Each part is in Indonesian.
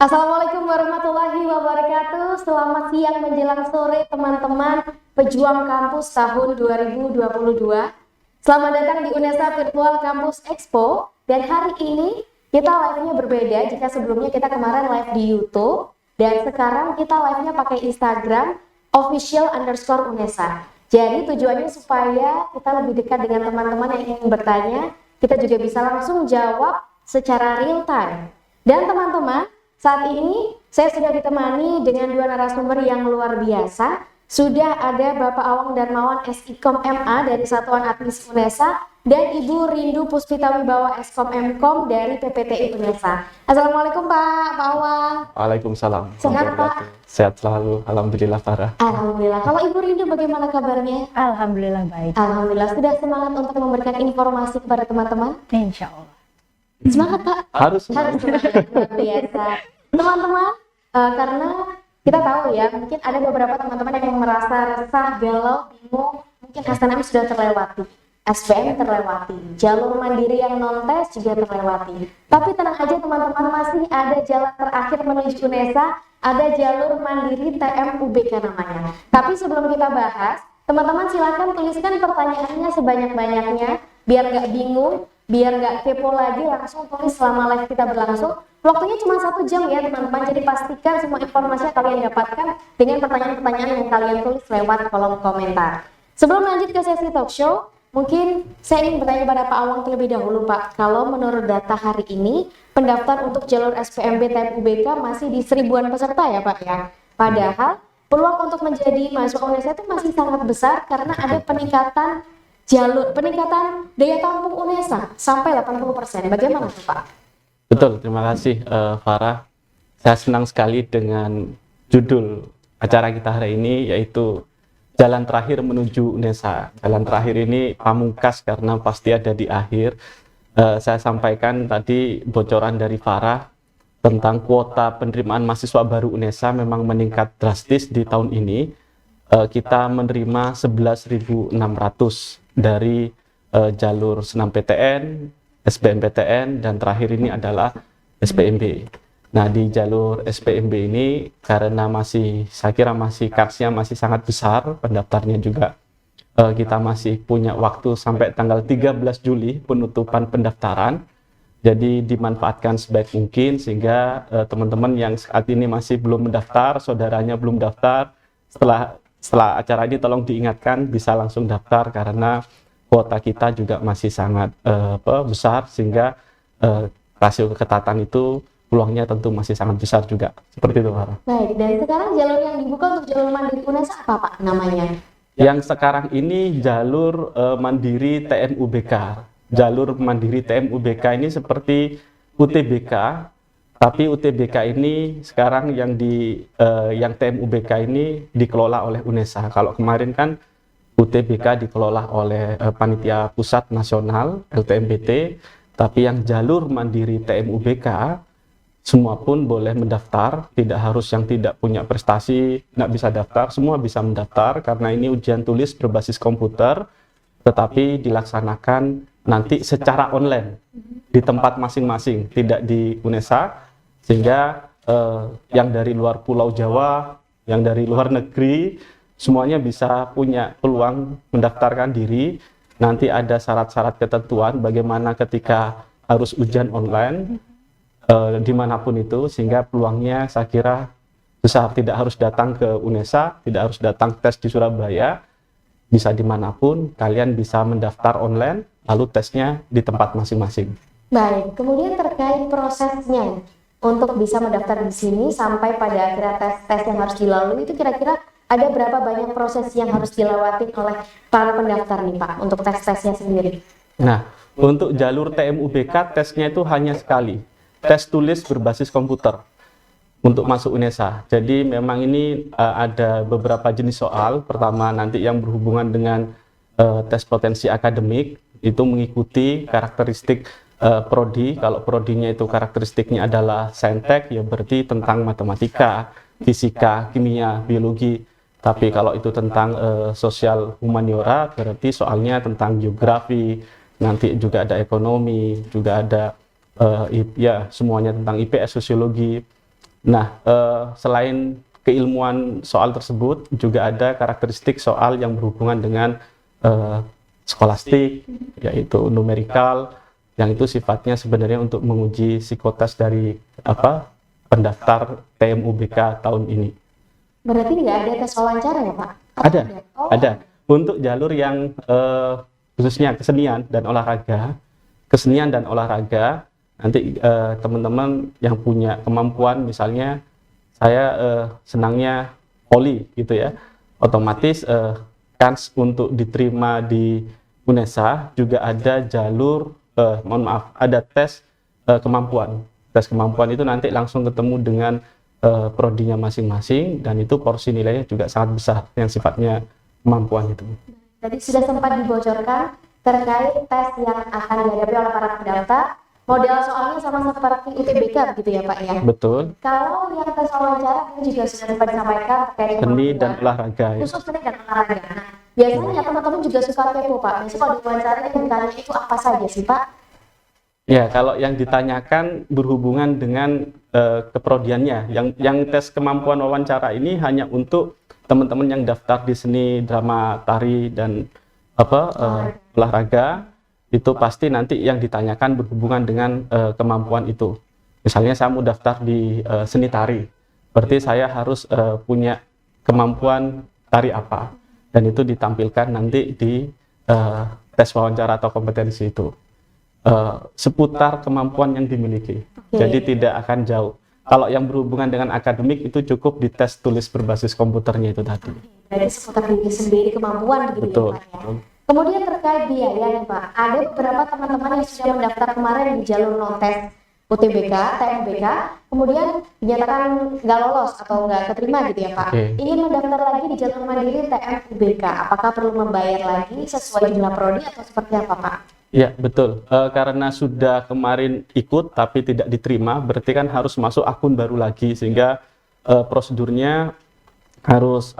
Assalamualaikum warahmatullahi wabarakatuh. Selamat siang menjelang sore teman-teman pejuang kampus tahun 2022. Selamat datang di UNESA Virtual Campus Expo. Dan hari ini kita live-nya berbeda jika sebelumnya kita kemarin live di YouTube. Dan sekarang kita live-nya pakai Instagram official_UNESA. Jadi tujuannya supaya kita lebih dekat dengan teman-teman yang ingin bertanya. Kita juga bisa langsung jawab secara real time. Dan teman-teman, saat ini saya sudah ditemani dengan dua narasumber yang luar biasa. Sudah ada Bapak Awang Darmawan SIKOM MA dari Satuan Admis UNESA dan Ibu Rindu Puspita Wibawa SKOM MKOM dari PPTI UNESA. Assalamualaikum Pak Awang. Waalaikumsalam. Sehat Pak? Sehat selalu, alhamdulillah Farah. Alhamdulillah. Kalau Ibu Rindu bagaimana kabarnya? Alhamdulillah baik. Alhamdulillah. Sudah semangat untuk memberikan informasi kepada teman-teman? Insya Allah. Semangat Pak. Harus semangat, luar biasa. Teman-teman, karena kita tahu ya, mungkin ada beberapa teman-teman yang merasa resah, galau, bingung, mungkin SNM sudah terlewati, SBM terlewati, jalur mandiri yang non-tes juga terlewati. Tapi tenang aja teman-teman, masih ada jalan terakhir menuju UNESA, ada jalur mandiri TM-UBK namanya. Tapi sebelum kita bahas, teman-teman silakan tuliskan pertanyaannya sebanyak-banyaknya, biar nggak bingung, biar nggak kepo lagi, langsung tulis selama live kita berlangsung. Waktunya cuma 1 jam ya teman-teman, jadi pastikan semua informasi yang kalian dapatkan dengan pertanyaan-pertanyaan yang kalian tulis lewat kolom komentar. Sebelum lanjut ke sesi talk show, mungkin saya ingin bertanya pada Pak Awang terlebih dahulu Pak. Kalau menurut data hari ini, pendaftar untuk jalur SPMB TM-UBK masih di 1000-an peserta ya Pak ya. Padahal peluang untuk menjadi mahasiswa UNESA itu masih sangat besar karena ada peningkatan peningkatan daya tampung UNESA sampai 80%. Bagaimana tuh Pak? Betul, terima kasih Farah. Saya senang sekali dengan judul acara kita hari ini, yaitu Jalan Terakhir Menuju UNESA. Jalan terakhir ini pamungkas karena pasti ada di akhir. Saya sampaikan tadi bocoran dari Farah tentang kuota penerimaan mahasiswa baru UNESA memang meningkat drastis di tahun ini. Kita menerima 11.600 dari jalur SNMPTN, SBMPTN, dan terakhir ini adalah SPMB. Nah, di jalur SPMB ini karena saya kira kasnya masih sangat besar, pendaftarnya juga kita masih punya waktu sampai tanggal 13 Juli penutupan pendaftaran. Jadi dimanfaatkan sebaik mungkin sehingga teman-teman yang saat ini masih belum mendaftar, saudaranya belum daftar, setelah acara ini tolong diingatkan bisa langsung daftar karena kuota kita juga masih sangat besar sehingga rasio keketatan itu peluangnya tentu masih sangat besar juga. Seperti itu Farah. Baik, dan sekarang jalur yang dibuka untuk jalur mandiri UNESA apa Pak namanya? Yang sekarang ini jalur mandiri TM-UBK. Jalur mandiri TM-UBK ini seperti UTBK, tapi UTBK ini sekarang yang TM-UBK ini dikelola oleh UNESA. Kalau kemarin kan UTBK dikelola oleh Panitia Pusat Nasional LTMPT, tapi yang jalur mandiri TM-UBK semua pun boleh mendaftar, tidak harus yang tidak punya prestasi nggak bisa daftar, semua bisa mendaftar karena ini ujian tulis berbasis komputer, tetapi dilaksanakan nanti secara online di tempat masing-masing, tidak di UNESA, sehingga yang dari luar Pulau Jawa, yang dari luar negeri, semuanya bisa punya peluang mendaftarkan diri. Nanti ada syarat-syarat ketentuan bagaimana ketika harus ujian online dimanapun itu, sehingga peluangnya saya kira besar. Tidak harus datang ke UNESA, tidak harus datang tes di Surabaya, bisa dimanapun kalian bisa mendaftar online lalu tesnya di tempat masing-masing. Baik, kemudian terkait prosesnya untuk bisa mendaftar di sini sampai pada akhirnya tes yang harus dilalui itu kira-kira ada berapa banyak proses yang harus dilewati oleh para pendaftar nih Pak untuk tes-tesnya sendiri? Nah, untuk jalur TM-UBK tesnya itu hanya sekali, tes tulis berbasis komputer untuk masuk UNESA. Jadi memang ini ada beberapa jenis soal. Pertama nanti yang berhubungan dengan tes potensi akademik, itu mengikuti karakteristik prodi. Kalau prodinya itu karakteristiknya adalah saintek, ya berarti tentang matematika, fisika, kimia, biologi. Tapi kalau itu tentang sosial humaniora, berarti soalnya tentang geografi, nanti juga ada ekonomi, juga ada ya semuanya tentang IPS, sosiologi. Nah, selain keilmuan soal tersebut, juga ada karakteristik soal yang berhubungan dengan skolastik, yaitu numerikal, yang itu sifatnya sebenarnya untuk menguji psikotes dari pendaftar TMUBK tahun ini. Berarti nggak ada tes wawancara ya Pak? Atau Ada, Oh, ada. Untuk jalur yang khususnya kesenian dan olahraga, nanti teman-teman yang punya kemampuan, misalnya saya senangnya voli gitu ya, otomatis kans untuk diterima di UNESA juga ada jalur, ada tes kemampuan. Tes kemampuan itu nanti langsung ketemu dengan prodinya masing-masing, dan itu porsi nilainya juga sangat besar yang sifatnya kemampuan itu. tadi sudah sempat dibocorkan terkait tes yang akan dihadapi oleh para pendaftar. Model soalnya sama seperti UTBK begitu ya Pak ya? Betul. Kalau yang tes wawancara ini juga sudah sempat disampaikan terkait Seni kemampuan. dan olahraga ya. Khusus seni dan olahraga. Nah, biasanya teman-teman juga suka kepo Pak. Biasanya kalau diwawancara yang ditanya itu apa saja sih Pak? Ya, kalau yang ditanyakan berhubungan dengan keprodiannya. Yang tes kemampuan wawancara ini hanya untuk teman-teman yang daftar di seni, drama, tari, dan olahraga. Itu pasti nanti yang ditanyakan berhubungan dengan kemampuan itu. Misalnya saya mau daftar di seni tari, berarti saya harus punya kemampuan tari apa, dan itu ditampilkan nanti di tes wawancara atau kompetensi itu. Seputar kemampuan yang dimiliki. Jadi tidak akan jauh. Kalau yang berhubungan dengan akademik itu cukup di tes tulis berbasis komputernya itu tadi. Dari seputar diri sendiri kemampuan gitu Betul. ya Pak ya. Kemudian terkait biaya nih Pak, ada beberapa teman-teman yang sudah mendaftar kemarin di jalur non-tes UTBK, TMBK, kemudian dinyatakan nggak lolos atau nggak keterima gitu ya Pak. Ingin mendaftar lagi di jalur mandiri TMUBK, apakah perlu membayar lagi sesuai jumlah prodi atau seperti apa Pak? Ya, betul. Karena sudah kemarin ikut tapi tidak diterima, berarti kan harus masuk akun baru lagi, sehingga prosedurnya harus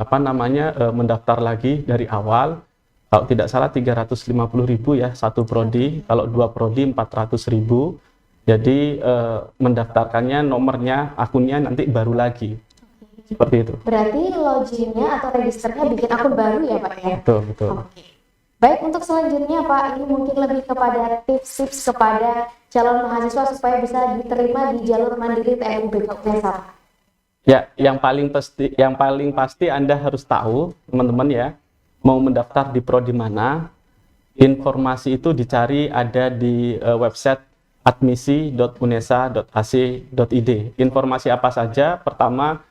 mendaftar lagi dari awal. Kalau tidak salah 350.000 ya satu prodi, kalau 2 prodi 400.000. Jadi mendaftarkannya nomornya, akunnya nanti baru lagi. Seperti itu. Berarti loginnya atau registernya bikin akun baru ya Pak ya? Betul, betul. Oke. Baik, untuk selanjutnya Pak, ini mungkin lebih kepada tips-tips kepada calon mahasiswa supaya bisa diterima di jalur mandiri TMUBK UNESA. Ya, yang paling pasti Anda harus tahu, teman-teman ya, mau mendaftar di prodi mana, informasi itu dicari ada di website admisi.unesa.ac.id. Informasi apa saja? Pertama,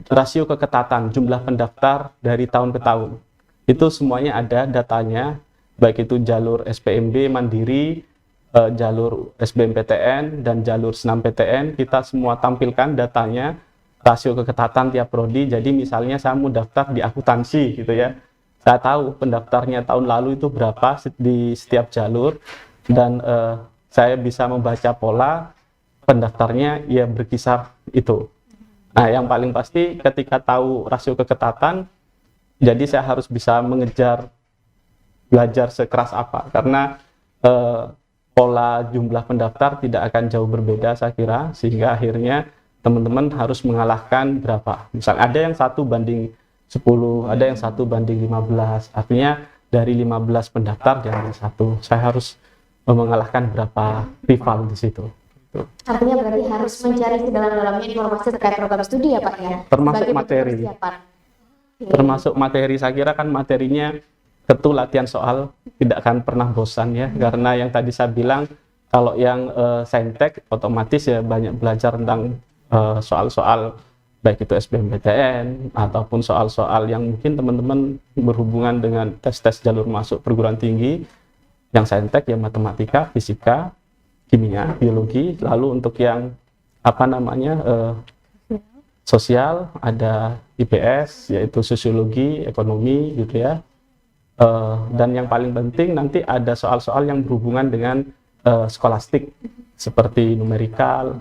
rasio keketatan jumlah pendaftar dari tahun ke tahun. Itu semuanya ada datanya, baik itu jalur SPMB Mandiri, jalur SBMPTN, dan jalur SNMPTN. Kita semua tampilkan datanya, rasio keketatan tiap prodi. Jadi misalnya saya mau daftar di akuntansi gitu ya, saya tahu pendaftarnya tahun lalu itu berapa di setiap jalur, dan saya bisa membaca pola pendaftarnya ya berkisar itu. Nah, yang paling pasti ketika tahu rasio keketatan, jadi saya harus bisa mengejar belajar sekeras apa, karena pola jumlah pendaftar tidak akan jauh berbeda saya kira, sehingga akhirnya teman-teman harus mengalahkan berapa. Misal ada yang 1:10, ada yang 1:15, artinya dari 15 pendaftar diambil 1. Saya harus mengalahkan berapa rival di situ. Artinya berarti harus mencari sedalam-dalamnya informasi terkait program studi ya Pak ya? Termasuk sebagai materi. persiapan. Termasuk materi, saya kira kan materinya tentu latihan soal tidak akan pernah bosan ya, karena yang tadi saya bilang kalau yang saintek otomatis ya banyak belajar tentang soal-soal baik itu SBMPTN ataupun soal-soal yang mungkin teman-teman berhubungan dengan tes-tes jalur masuk perguruan tinggi. Yang saintek ya matematika, fisika, kimia, biologi. Lalu untuk yang sosial ada IPS, yaitu sosiologi, ekonomi gitu ya. Dan yang paling penting nanti ada soal-soal yang berhubungan dengan skolastik seperti numerikal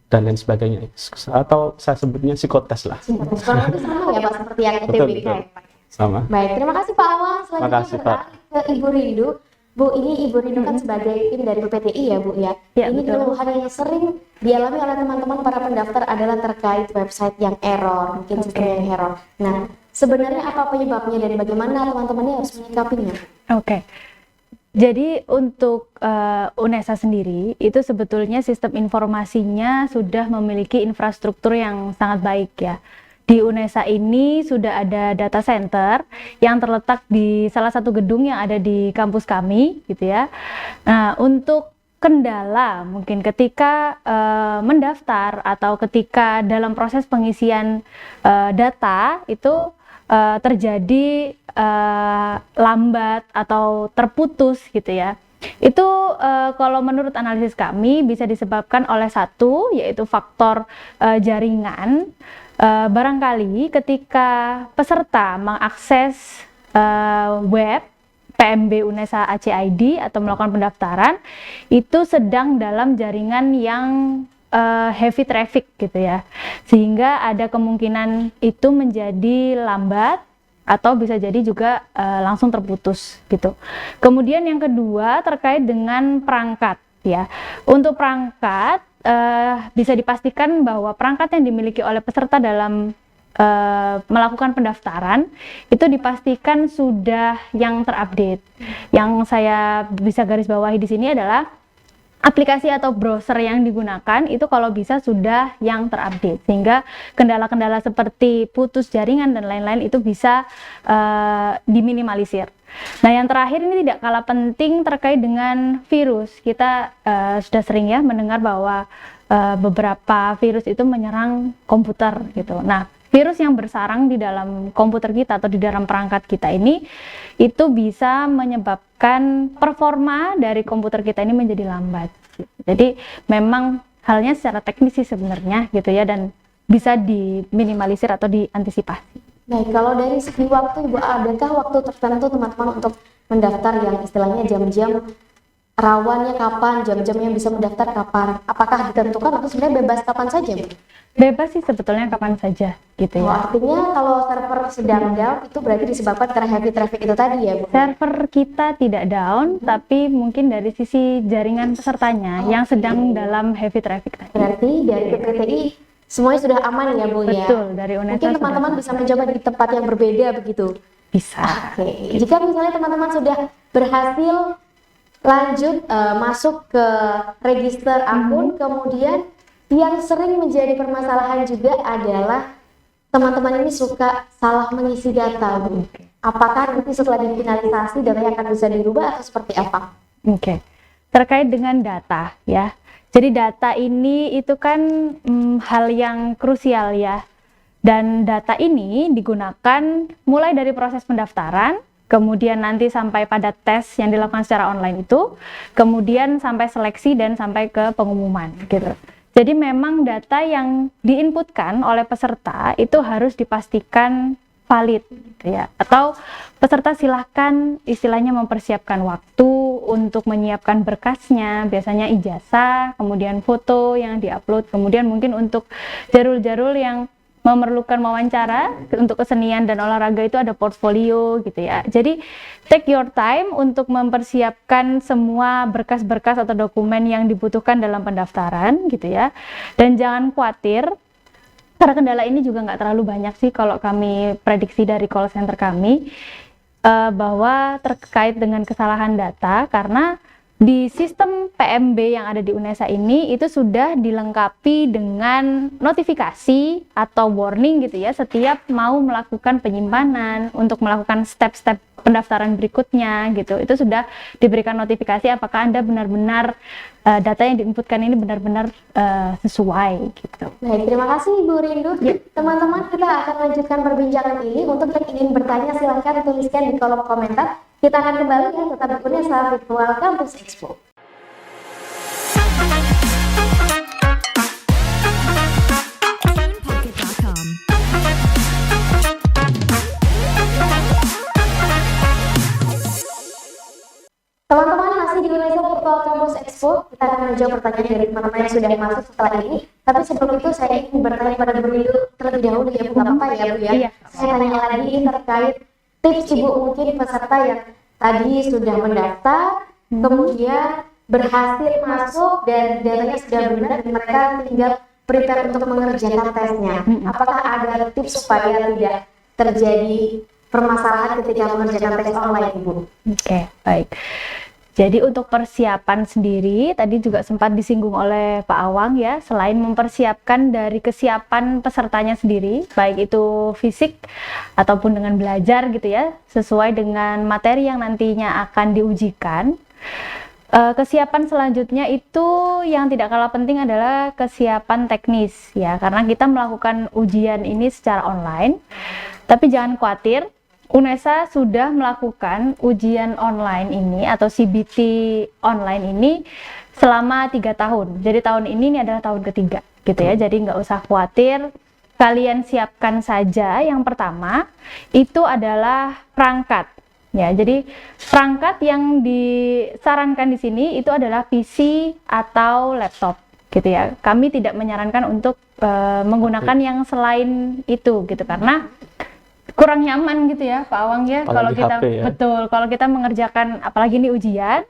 dan lain sebagainya, atau saya sebutnya psikotes lah. Kurang lebih sama ya Pak seperti yang UTBK ya Pak. Sama. Baik, terima kasih Pak Awang. Selanjutnya Makasih, Pak. beralih ke Ibu Rindu. Bu, ini Ibu Rindu kan sebagai tim dari PPTI ya Bu ya. Ya, Ini betul. keluhan yang sering dialami oleh teman-teman para pendaftar adalah terkait website yang error, mungkin sistem yang error. Nah, sebenarnya apa penyebabnya dan bagaimana teman-teman ini harus menyikapinya? Oke. Jadi untuk UNESA sendiri itu sebetulnya sistem informasinya sudah memiliki infrastruktur yang sangat baik ya. Di UNESA ini sudah ada data center yang terletak di salah satu gedung yang ada di kampus kami gitu ya. Nah, untuk kendala mungkin ketika mendaftar atau ketika dalam proses pengisian data itu terjadi lambat atau terputus gitu ya. Itu kalau menurut analisis kami bisa disebabkan oleh satu, yaitu faktor jaringan. Barangkali ketika peserta mengakses web PMB UNESA ACID atau melakukan pendaftaran itu sedang dalam jaringan yang heavy traffic gitu ya, sehingga ada kemungkinan itu menjadi lambat atau bisa jadi juga langsung terputus gitu. Kemudian yang kedua terkait dengan perangkat ya. Untuk perangkat bisa dipastikan bahwa perangkat yang dimiliki oleh peserta dalam melakukan pendaftaran itu dipastikan sudah yang terupdate. Yang saya bisa garis bawahi di sini adalah aplikasi atau browser yang digunakan itu kalau bisa sudah yang terupdate, sehingga kendala-kendala seperti putus jaringan dan lain-lain itu bisa diminimalisir. Nah, yang terakhir ini tidak kalah penting terkait dengan virus. Kita sudah sering ya mendengar bahwa beberapa virus itu menyerang komputer gitu. Nah, virus yang bersarang di dalam komputer kita atau di dalam perangkat kita ini itu bisa menyebabkan performa dari komputer kita ini menjadi lambat. Jadi memang halnya secara teknis sih sebenarnya gitu ya, dan bisa diminimalisir atau diantisipasi. Baik, kalau dari segi waktu Ibu, adakah waktu tertentu teman-teman untuk mendaftar yang istilahnya jam-jam rawannya kapan, jam-jam yang bisa mendaftar kapan? Apakah ditentukan atau sebenarnya bebas kapan saja, Bu? Bebas sih sebetulnya kapan saja gitu Oh, ya. artinya kalau server sedang down itu berarti disebabkan karena heavy traffic itu tadi ya, Bu? Server kita tidak down, tapi mungkin dari sisi jaringan pesertanya yang sedang dalam heavy traffic tadi. Berarti dari PPTI semuanya sudah aman ya, Bu ya? Betul, dari UNESA Mungkin sudah teman-teman bisa mencoba di tempat yang berbeda begitu. bisa. Oke, jika misalnya teman-teman sudah berhasil lanjut masuk ke register akun, kemudian yang sering menjadi permasalahan juga adalah teman-teman ini suka salah mengisi data, Bu. Apakah nanti setelah difinalisasi datanya akan bisa dirubah atau seperti apa? Oke. Terkait dengan data ya. Jadi data ini itu kan hal yang krusial ya. Dan data ini digunakan mulai dari proses pendaftaran, kemudian nanti sampai pada tes yang dilakukan secara online itu, kemudian sampai seleksi dan sampai ke pengumuman gitu. Jadi memang data yang diinputkan oleh peserta itu harus dipastikan valid gitu ya. Atau peserta silahkan istilahnya mempersiapkan waktu untuk menyiapkan berkasnya, biasanya ijazah, kemudian foto yang diupload, kemudian mungkin untuk jarul-jarul yang memerlukan wawancara untuk kesenian dan olahraga itu ada portfolio gitu ya. Jadi take your time untuk mempersiapkan semua berkas-berkas atau dokumen yang dibutuhkan dalam pendaftaran gitu ya. Dan jangan khawatir, karena kendala ini juga nggak terlalu banyak sih kalau kami prediksi dari call center kami, bahwa terkait dengan kesalahan data, karena di sistem PMB yang ada di UNESA ini itu sudah dilengkapi dengan notifikasi atau warning gitu ya setiap mau melakukan penyimpanan, untuk melakukan step-step pendaftaran berikutnya gitu. Itu sudah diberikan notifikasi apakah Anda benar-benar data yang diinputkan ini benar-benar sesuai gitu. Baik, terima kasih Ibu Rindu. Teman-teman, kita akan lanjutkan perbincangan ini. Untuk yang ingin bertanya silahkan tuliskan di kolom komentar. Kita akan kembali ya, tetap di UNESA Virtual Campus Expo. Teman-teman, masih di UNESA Virtual Campus Expo. Kita akan menjawab pertanyaan dari teman-teman yang sudah masuk setelah ini. Tapi sebelum itu saya ingin bertanya pada Bu Rindu terlebih dahulu ya, Bu, nggak apa-apa ya, Bu ya? Iya. Saya tanya lagi terkait tips Ibu mungkin peserta yang tadi sudah mendaftar, kemudian berhasil masuk dan datanya sudah benar dan mereka tinggal prepare untuk mengerjakan tesnya. Apakah ada tips supaya tidak terjadi permasalahan ketika mengerjakan tes online, Ibu? Oke, baik. Jadi untuk persiapan sendiri, tadi juga sempat disinggung oleh Pak Awang ya, selain mempersiapkan dari kesiapan pesertanya sendiri, baik itu fisik ataupun dengan belajar gitu ya, sesuai dengan materi yang nantinya akan diujikan. Kesiapan selanjutnya itu yang tidak kalah penting adalah kesiapan teknis ya, karena kita melakukan ujian ini secara online. Tapi jangan khawatir, UNESA sudah melakukan ujian online ini atau CBT online ini selama 3 tahun. Jadi tahun ini adalah tahun ketiga gitu ya. Jadi nggak usah khawatir. Kalian siapkan saja yang pertama itu adalah perangkat. Ya, jadi perangkat yang disarankan di sini itu adalah PC atau laptop gitu ya. Kami tidak menyarankan untuk menggunakan yang selain itu gitu karena kurang nyaman gitu ya Pak Awang ya, kalau kita HP, ya. Betul, kalau kita mengerjakan apalagi ini ujian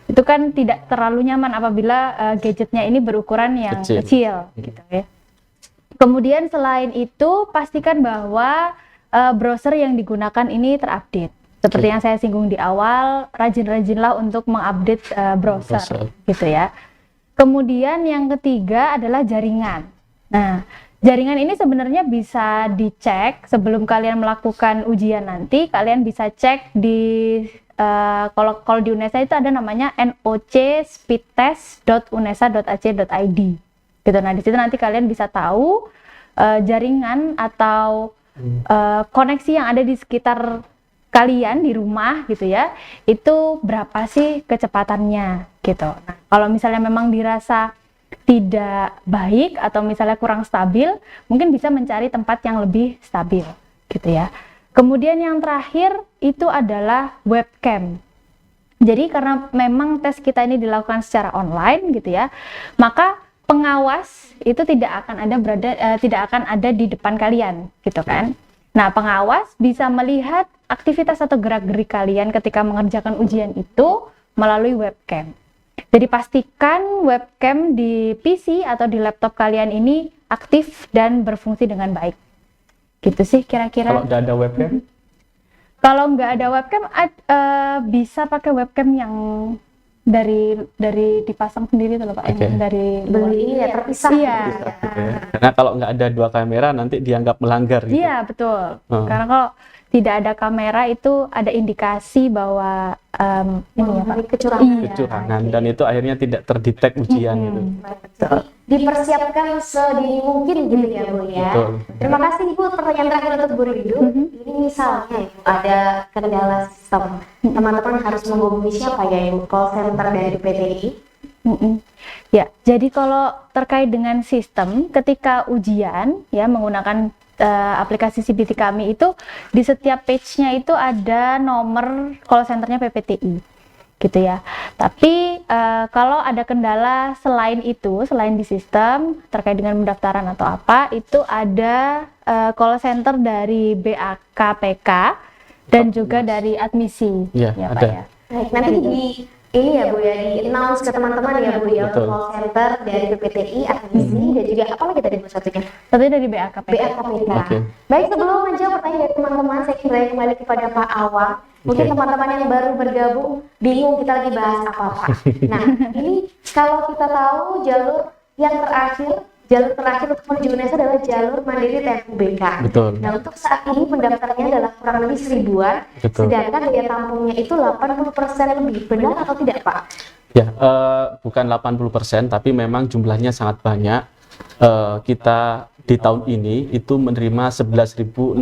itu kan tidak terlalu nyaman apabila gadgetnya ini berukuran yang kecil gitu ya. Kemudian selain itu pastikan bahwa browser yang digunakan ini terupdate. Seperti yang saya singgung di awal, rajin-rajinlah untuk mengupdate browser gitu ya. Kemudian yang ketiga adalah jaringan. Nah, jaringan ini sebenarnya bisa dicek sebelum kalian melakukan ujian nanti. Kalian bisa cek di kalau di UNESA itu ada namanya nocspeedtest.unesa.ac.id gitu. Nah, di situ nanti kalian bisa tahu jaringan atau koneksi yang ada di sekitar kalian di rumah gitu ya, itu berapa sih kecepatannya gitu. Nah, kalau misalnya memang dirasa tidak baik atau misalnya kurang stabil, mungkin bisa mencari tempat yang lebih stabil gitu ya. Kemudian yang terakhir itu adalah webcam. Jadi karena memang tes kita ini dilakukan secara online gitu ya, maka pengawas itu tidak akan ada di depan kalian gitu kan. Nah, pengawas bisa melihat aktivitas atau gerak-gerik kalian ketika mengerjakan ujian itu melalui webcam. Jadi pastikan webcam di PC atau di laptop kalian ini aktif dan berfungsi dengan baik. Gitu sih kira-kira. Kalau nggak ada webcam? Kalau nggak ada webcam, bisa pakai webcam yang dari dipasang sendiri tuh loh Pak, yang dari luar. Beli ini ya terpisah. Iya. Gitu ya. Karena kalau nggak ada 2 kamera nanti dianggap melanggar gitu. Iya betul. Karena kalau tidak ada kamera itu ada indikasi bahwa ini ya Pak, kecurangan dan itu akhirnya tidak terdetek ujian gitu. Betul. Dipersiapkan sedini mungkin gitu ya Bu ya. Betul. Terima kasih Ibu. Pertanyaan terakhir untuk Bu Rindu. Ini misalnya Ibu ada kendala sistem, teman-teman harus menghubungi siapa ya Ibu? Call center dari PTI? Ya, jadi kalau terkait dengan sistem ketika ujian ya menggunakan aplikasi CBT kami itu di setiap page-nya itu ada nomor call center-nya PPTI gitu ya. Tapi kalau ada kendala selain itu, selain di sistem terkait dengan pendaftaran atau apa, itu ada call center dari BAKPK dan juga dari admisi ya Pak ada. ya. Baik, nanti di ini ya Bu ya, di announce ke teman-teman ya Bu ya, untuk call center dari PPTI, admisi dan juga apa lagi tadi Bu satunya? Satunya dari BAKPK. BAKPK. Oke. Baik, sebelum menjawab pertanyaan dari teman-teman, saya kembali kepada Pak Awang. Mungkin teman-teman yang baru bergabung bingung kita lagi bahas apa Pak. Nah, ini kalau kita tahu jalur terakhir untuk menuju UNESA adalah jalur mandiri TMUBK. Betul. Nah, untuk saat ini pendaftarnya adalah kurang lebih 1000-an, Betul. sedangkan daya tampungnya itu 80% lebih. Benar atau tidak Pak? Ya, bukan 80%, tapi memang jumlahnya sangat banyak. Kita di tahun ini itu menerima 11.600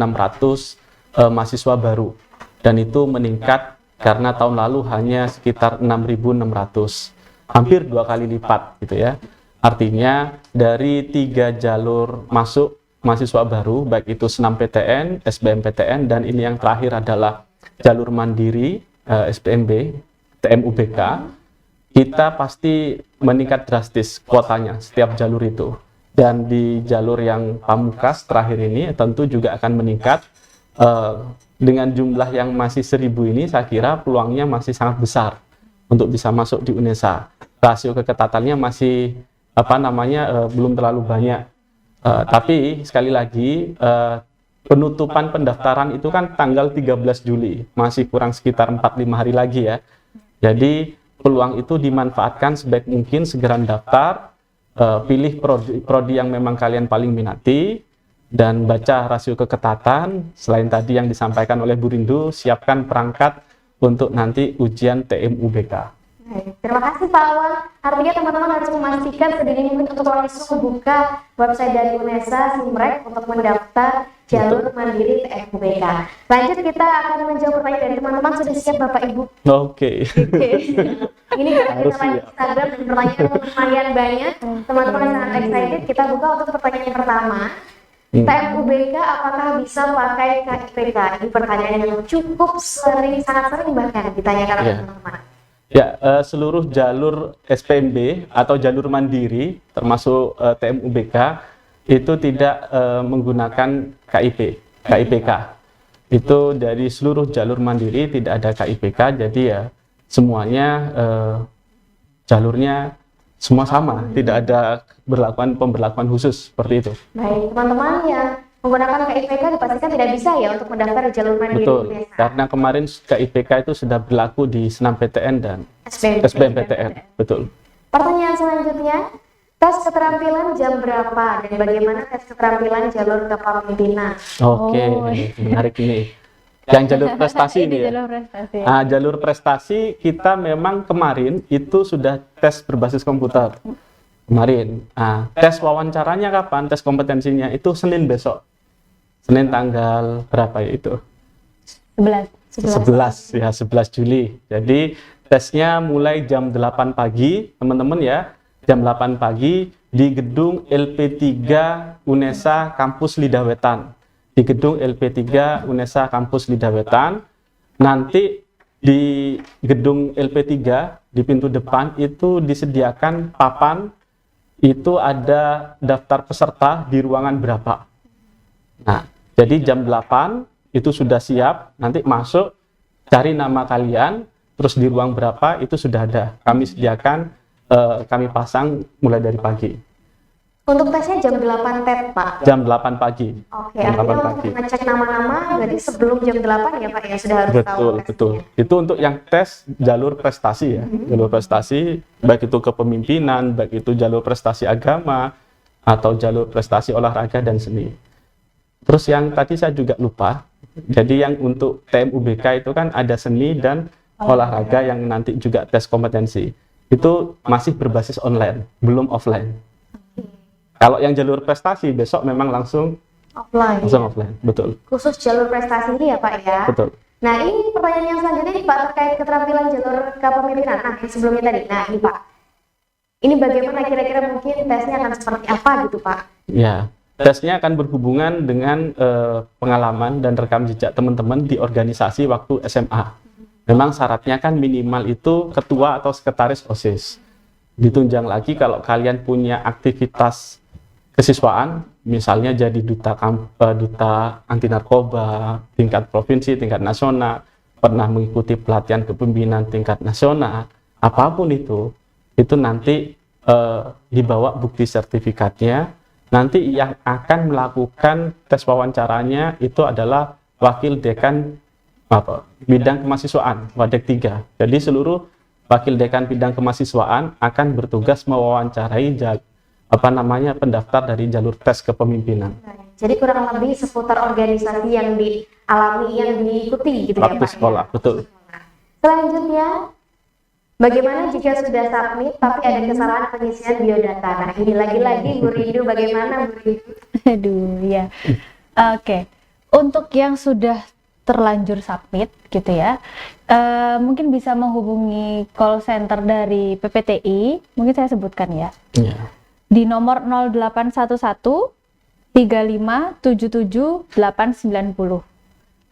mahasiswa baru, dan itu meningkat karena tahun lalu hanya sekitar 6.600, hampir 2 kali lipat gitu ya. Artinya dari 3 jalur masuk mahasiswa baru, baik itu SNMPTN, SBMPTN, dan ini yang terakhir adalah jalur mandiri SPMB, TMUBK, kita pasti meningkat drastis kuotanya setiap jalur itu. Dan di jalur yang pamungkas terakhir ini tentu juga akan meningkat. Dengan jumlah yang masih 1000 ini, saya kira peluangnya masih sangat besar untuk bisa masuk di UNESA. Rasio keketatannya masih belum terlalu banyak. Tapi sekali lagi penutupan pendaftaran itu kan tanggal 13 Juli, masih kurang sekitar 4-5 hari lagi ya. Jadi peluang itu dimanfaatkan sebaik mungkin, segera daftar, pilih prodi yang memang kalian paling minati, dan baca rasio keketatan. Selain tadi yang disampaikan oleh Bu Rindu, siapkan perangkat untuk nanti ujian TMUBK. Terima kasih Pak Awan. Artinya teman-teman harus memastikan sedini mungkin untuk langsung buka website dari UNESA Simrek untuk mendaftar jalur mandiri TMUBK. Lanjut, kita akan menjawab pertanyaan dari teman-teman. Sudah siap Bapak Ibu? Oke. Ini kita live Instagram dan pertanyaan lumayan banyak. Teman-teman sangat excited. Kita buka untuk pertanyaan yang pertama. TMUBK apakah bisa pakai KIPK? Ini pertanyaan yang cukup sering, sangat sering bahkan ditanyakan oleh teman-teman. Ya, seluruh jalur SPMB atau jalur mandiri termasuk TMUBK itu tidak menggunakan KIPK. Itu dari seluruh jalur mandiri tidak ada KIPK, jadi ya semuanya jalurnya semua sama, tidak ada pemberlakuan khusus seperti itu. Baik, teman-teman yang menggunakan KIPK dipastikan tidak bisa ya untuk mendaftar di jalur mandiri. Betul, karena kemarin KIPK itu sudah berlaku di SNMPTN dan SBMPTN. Betul. Pertanyaan selanjutnya, tes keterampilan jam berapa dan bagaimana tes keterampilan jalur kepemimpinan? Oke, menarik ini. Yang jalur prestasi ini ya. Jalur prestasi kita memang kemarin itu sudah tes berbasis komputer. Kemarin. Tes wawancaranya kapan? Tes kompetensinya itu Senin besok. Senin tanggal berapa ya itu? 11 Juli. Jadi tesnya mulai jam 8 pagi, teman-teman ya. Jam 8 pagi di gedung LP3 UNESA Kampus Lidah Wetan. Di gedung LP3 UNESA Kampus Lidah Wetan. Nanti di gedung LP3 di pintu depan itu disediakan papan, itu ada daftar peserta di ruangan berapa. Nah, jadi jam 8 itu sudah siap, nanti masuk, cari nama kalian, terus di ruang berapa itu sudah ada. Kami sediakan, kami pasang mulai dari pagi. Untuk tesnya jam 8 TET, Pak? Jam 8 pagi. Oke, artinya untuk ngecek nama-nama berarti sebelum jam 8 ya Pak ya, sudah harus tahu. Betul. Itu untuk yang tes jalur prestasi ya. Jalur prestasi, baik itu kepemimpinan, baik itu jalur prestasi agama, atau jalur prestasi olahraga dan seni. Terus yang tadi saya juga lupa, jadi yang untuk TMUBK itu kan ada seni dan olahraga yang nanti juga tes kompetensi. Itu masih berbasis online, belum offline. Kalau yang jalur prestasi besok memang langsung offline. Betul. Khusus jalur prestasi ini ya Pak ya? Betul. Nah ini pertanyaan yang selanjutnya nih Pak, terkait keterampilan jalur kepemimpinan. Nah yang sebelumnya tadi, nah ini Pak, ini bagaimana kira-kira mungkin tesnya akan seperti apa gitu Pak? Ya, tesnya akan berhubungan dengan pengalaman dan rekam jejak teman-teman di organisasi waktu SMA. Memang syaratnya kan minimal itu ketua atau sekretaris OSIS. Ditunjang lagi kalau kalian punya aktivitas kesiswaan, misalnya jadi duta anti narkoba tingkat provinsi, tingkat nasional, pernah mengikuti pelatihan kepemimpinan tingkat nasional, apapun itu nanti dibawa bukti sertifikatnya. Nanti yang akan melakukan tes wawancaranya itu adalah wakil dekan bidang kemahasiswaan, Wadek 3. Jadi seluruh wakil dekan bidang kemahasiswaan akan bertugas mewawancarai pendaftar dari jalur tes kepemimpinan. Jadi kurang lebih seputar organisasi yang dialami, yang diikuti gitu ya Pak? Waktu sekolah, betul. Selanjutnya, bagaimana jika sudah submit tapi ada kesalahan pengisian biodata? Nah ini lagi-lagi Bu Rindu, bagaimana Bu Rindu? Aduh ya, oke. Untuk yang sudah terlanjur submit gitu ya, mungkin bisa menghubungi call center dari PPTI, mungkin saya sebutkan ya. Di nomor 0811 35 77 890.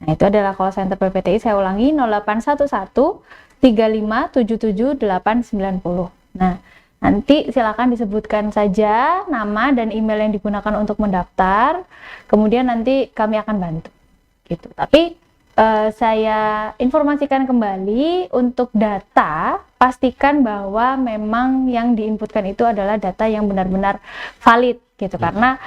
Nah, itu adalah call center PPTI. Saya ulangi, 0811 35 77 890. Nah, nanti silakan disebutkan saja nama dan email yang digunakan untuk mendaftar. Kemudian nanti kami akan bantu. Gitu. Tapi saya informasikan kembali untuk data, pastikan bahwa memang yang diinputkan itu adalah data yang benar-benar valid gitu. Karena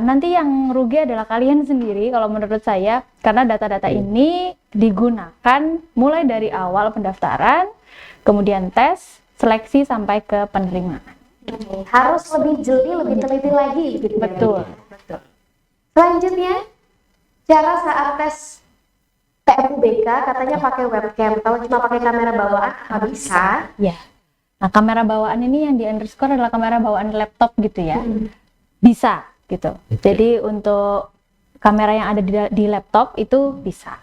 nanti yang rugi adalah kalian sendiri kalau menurut saya, karena data-data ini digunakan mulai dari awal pendaftaran, kemudian tes, seleksi sampai ke penerimaan. Harus lebih jeli, lebih teliti lagi gitu. Betul. Betul. Selanjutnya, cara saat tes TMUBK katanya pakai webcam. Kalau cuma pakai kamera bawaan apa bisa? Ya. Nah, kamera bawaan ini yang di underscore adalah kamera bawaan laptop gitu ya. Bisa gitu. Jadi untuk kamera yang ada di laptop itu bisa.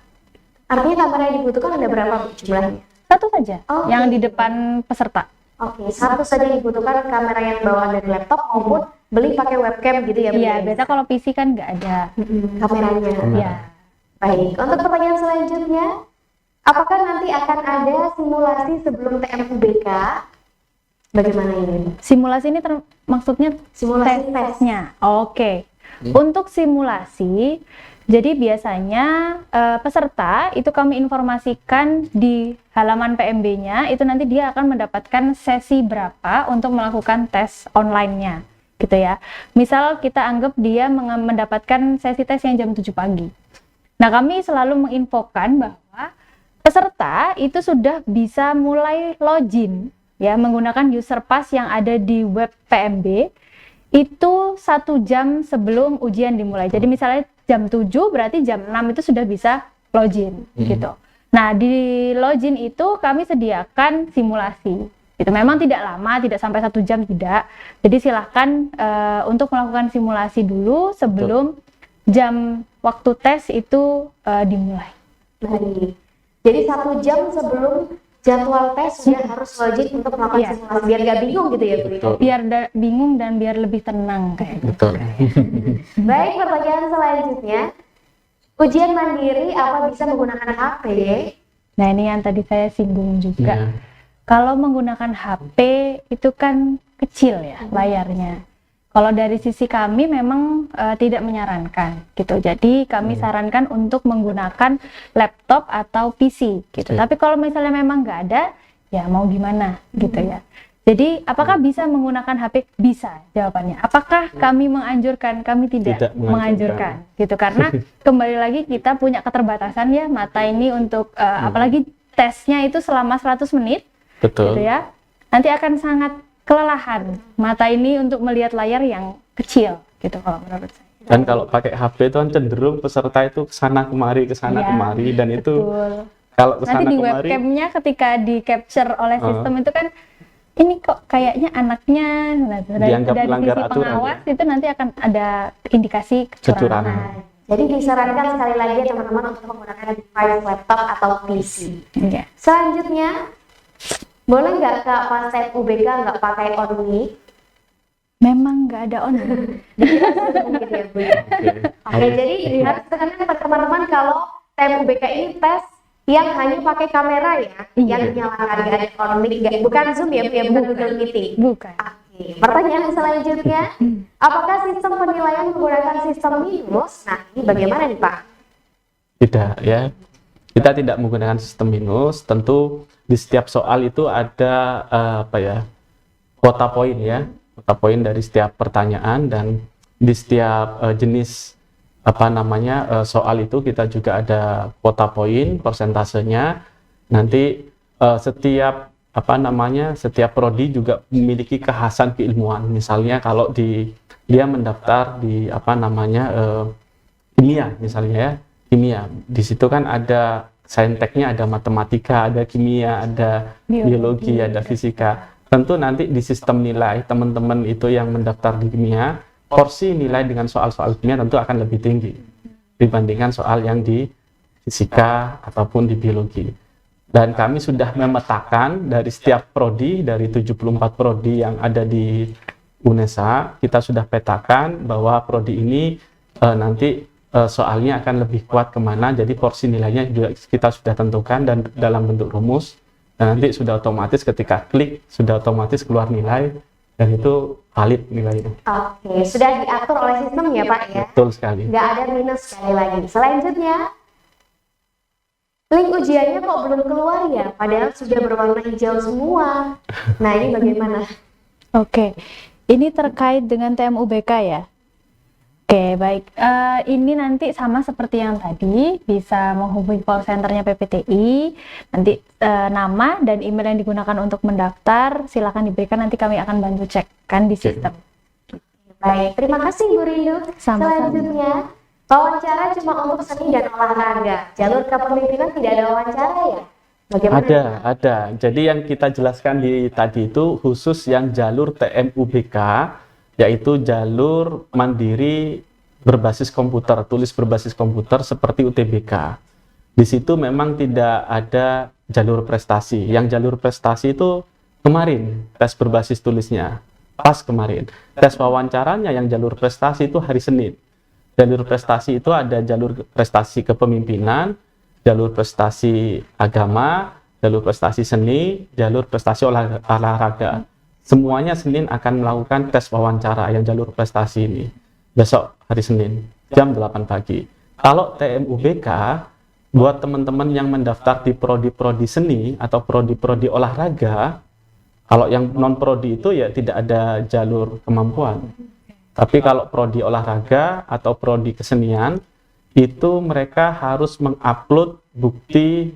Artinya kamera yang dibutuhkan ada berapa jumlahnya? Satu saja, Oh, yang di depan peserta. Oke, satu saja yang dibutuhkan kamera yang bawaan dari laptop maupun beli pakai webcam gitu ya? Bu? Iya, biasa kalau PC kan nggak ada. Kameranya. Iya. Baik, untuk pertanyaan selanjutnya, apakah nanti akan ada simulasi sebelum TMUBK? Bagaimana ini? Simulasi ini maksudnya Simulasi tes. tesnya. Oke. Untuk simulasi, jadi biasanya peserta itu kami informasikan di halaman PMB-nya, itu nanti dia akan mendapatkan sesi berapa untuk melakukan tes online-nya, gitu ya. Misal kita anggap dia mendapatkan sesi tes yang jam 7 pagi. Nah, kami selalu menginfokan bahwa peserta itu sudah bisa mulai login ya menggunakan user pass yang ada di web PMB itu 1 jam sebelum ujian dimulai. Jadi misalnya jam 7 berarti jam 6 itu sudah bisa login gitu. Nah, di login itu kami sediakan simulasi. Itu memang tidak lama, tidak sampai 1 jam tidak. Jadi silahkan untuk melakukan simulasi dulu sebelum jam waktu tes itu dimulai. Baik. Jadi 1 jam sebelum jadwal tes sudah harus login untuk melakukan Iya. simulasi biar gak bingung gitu ya Bu. Betul. Biar bingung dan biar lebih tenang kayak gitu. Betul. Baik, pertanyaan selanjutnya. Ujian mandiri apa bisa menggunakan HP? Nah, ini yang tadi saya singgung juga. Iya. Kalau menggunakan HP itu kan kecil ya layarnya. Kalau dari sisi kami memang tidak menyarankan gitu. Jadi kami sarankan untuk menggunakan laptop atau PC gitu. Oke. Tapi kalau misalnya memang nggak ada, ya mau gimana gitu ya. Jadi apakah bisa menggunakan HP? Bisa jawabannya. Apakah kami menganjurkan? Kami tidak Tidak menganjurkan. menganjurkan gitu. Karena kembali lagi kita punya keterbatasan ya mata ini untuk apalagi tesnya itu selama 100 menit Betul. gitu ya. Nanti akan sangat kelelahan mata ini untuk melihat layar yang kecil gitu kalau menurut saya. Dan kalau pakai HP itu kan cenderung peserta itu kesana kemari Iya, kemari dan itu Betul. kalau Nanti kesana di kemari webcamnya ketika di capture oleh sistem itu kan ini kok kayaknya anaknya, nah, Dianggap dari melanggar sisi aturan, pengawas ya? itu nanti akan ada indikasi kecurangan. Kecurangan. Jadi disarankan sekali lagi ya teman-teman untuk menggunakan device laptop atau PC. Iya. Selanjutnya, boleh nggak Kak pas TMUBK nggak pakai on mic? Memang nggak ada on. Gitu ya Bu. Oke, jadi harus tekankan teman-teman kalau TMUBK ini tes yang hanya pakai kamera ya, yang dinyalakan nggak ada on mic, bukan Zoom ya, Bu, ya, bukan Google Meeting. Bukan. Oke, pertanyaan selanjutnya, apakah sistem penilaian menggunakan sistem minus? Nah, ini bagaimana nih Pak? tidak ya. Kita tidak menggunakan sistem minus. Tentu di setiap soal itu ada kuota poin ya, kuota poin dari setiap pertanyaan, dan di setiap jenis soal itu kita juga ada kuota poin persentasenya. Nanti setiap setiap prodi juga memiliki kekhasan keilmuan. Misalnya kalau dia mendaftar di kimia misalnya ya, kimia. Di situ kan ada sainteknya, ada matematika, ada kimia, ada biologi, ada fisika. Tentu nanti di sistem nilai teman-teman itu yang mendaftar di kimia, porsi nilai dengan soal-soal kimia tentu akan lebih tinggi dibandingkan soal yang di fisika ataupun di biologi. Dan kami sudah memetakan dari setiap prodi, dari 74 prodi yang ada di UNESA, kita sudah petakan bahwa prodi ini nanti soalnya akan lebih kuat kemana, jadi porsi nilainya juga kita sudah tentukan dan dalam bentuk rumus, dan nanti sudah otomatis ketika klik, sudah otomatis keluar nilai, dan itu valid nilainya. Oke, sudah diatur oleh sistem ya Pak ya? Betul sekali. Nggak ada minus sekali lagi. Selanjutnya, link ujiannya kok belum keluar ya, padahal sudah berwarna hijau semua. Nah, ini bagaimana? Oke, ini terkait dengan TMUBK ya. Oke, baik. Ini nanti sama seperti yang tadi, bisa menghubungi call centernya PPTI. Nanti nama dan email yang digunakan untuk mendaftar, silakan diberikan. Nanti kami akan bantu cek kan di sistem. Baik, terima kasih Bu Rindu. Sama-sama. Selanjutnya, wawancara cuma untuk seni dan olahraga. Jalur kepemimpinan tidak ada wawancara ya? Bagaimana? Ada. Jadi yang kita jelaskan di tadi itu khusus yang jalur TMUBK, yaitu jalur mandiri berbasis komputer, tulis berbasis komputer seperti UTBK. Di situ memang tidak ada jalur prestasi. Yang jalur prestasi itu kemarin tes berbasis tulisnya, pas kemarin. Tes wawancaranya yang jalur prestasi itu hari Senin. Jalur prestasi itu ada jalur prestasi kepemimpinan, jalur prestasi agama, jalur prestasi seni, jalur prestasi olahraga. Semuanya Senin akan melakukan tes wawancara yang jalur prestasi ini. Besok hari Senin, jam 8 pagi. Kalau TMUBK, buat teman-teman yang mendaftar di prodi-prodi seni atau prodi-prodi olahraga, kalau yang non-prodi itu ya tidak ada jalur kemampuan. Tapi kalau prodi olahraga atau prodi kesenian, itu mereka harus mengupload bukti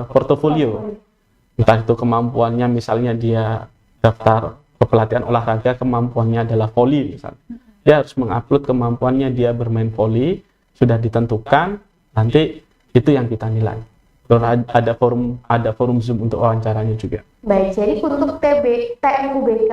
portofolio. Entah itu kemampuannya, misalnya dia daftar kepelatihan olahraga, kemampuannya adalah voli misalnya. Dia harus mengupload kemampuannya dia bermain voli, sudah ditentukan, nanti itu yang kita nilai. Terus ada forum Zoom untuk wawancaranya juga. Baik, jadi untuk TMUBK,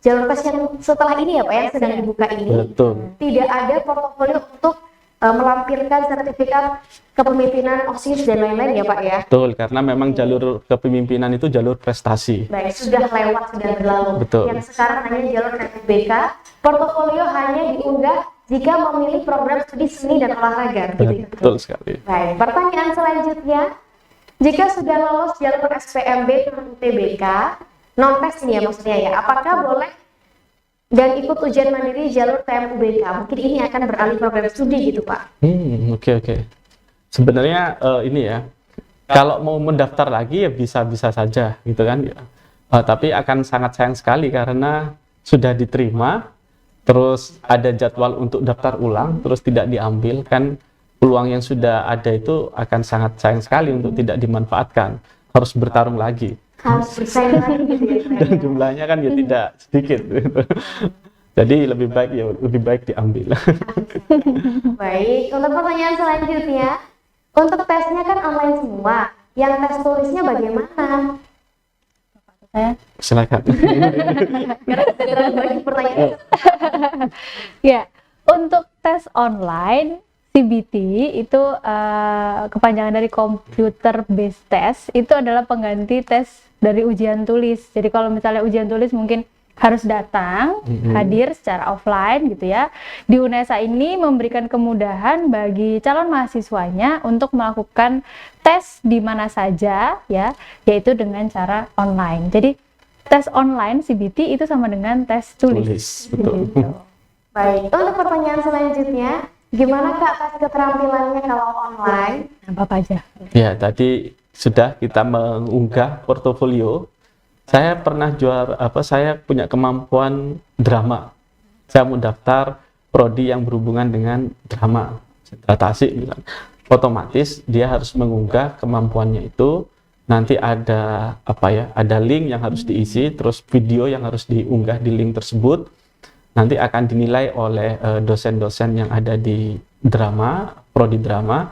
jalur tes yang setelah ini ya Pak yang sedang dibuka ini, Betul. tidak ada portofolio untuk melampirkan sertifikat kepemimpinan OSIS dan lain-lain ya Pak ya? Betul, karena memang jalur kepemimpinan itu jalur prestasi. Baik, sudah lewat, sudah berlalu. Betul. Yang sekarang hanya jalur TMUBK, portofolio hanya diunggah jika memilih program studi seni dan olahraga. Gitu. Betul sekali. Baik, pertanyaan selanjutnya, jika sudah lolos jalur SPMB dan UTBK, non-tes ini ya maksudnya ya, apakah boleh dan ikut ujian mandiri jalur TMUBK? Mungkin ini akan beralih program studi gitu Pak. Oke. Sebenarnya ini ya, kalau mau mendaftar lagi ya bisa-bisa saja gitu kan. Tapi akan sangat sayang sekali karena sudah diterima, terus ada jadwal untuk daftar ulang, terus tidak diambil, kan peluang yang sudah ada itu akan sangat sayang sekali untuk tidak dimanfaatkan. Harus bertarung lagi. Harus bersaing lagi gitu ya Pak. Dan jumlahnya kan ya tidak sedikit gitu. Jadi lebih baik diambil. Baik, untuk pertanyaan selanjutnya, untuk tesnya kan online semua, yang tes tulisnya bagaimana? Saya Silakan. Gara-gara banyak pertanyaan. ya, untuk tes online CBT itu kepanjangan dari Computer Based Test, itu adalah pengganti tes dari ujian tulis. Jadi kalau misalnya ujian tulis mungkin harus datang, hadir secara offline gitu ya. Di UNESA ini memberikan kemudahan bagi calon mahasiswanya untuk melakukan tes di mana saja ya, yaitu dengan cara online. Jadi tes online CBT itu sama dengan tes tulis. Betul. Gitu. Baik, untuk pertanyaan selanjutnya, gimana Kak tes keterampilannya kalau online? Apa aja? Ya, tadi sudah kita mengunggah portofolio. Saya pernah saya punya kemampuan drama. Saya mau daftar prodi yang berhubungan dengan drama, sentrasi misalnya. Otomatis dia harus mengunggah kemampuannya itu. Nanti ada ada link yang harus diisi, terus video yang harus diunggah di link tersebut. Nanti akan dinilai oleh dosen-dosen yang ada di drama, prodi drama,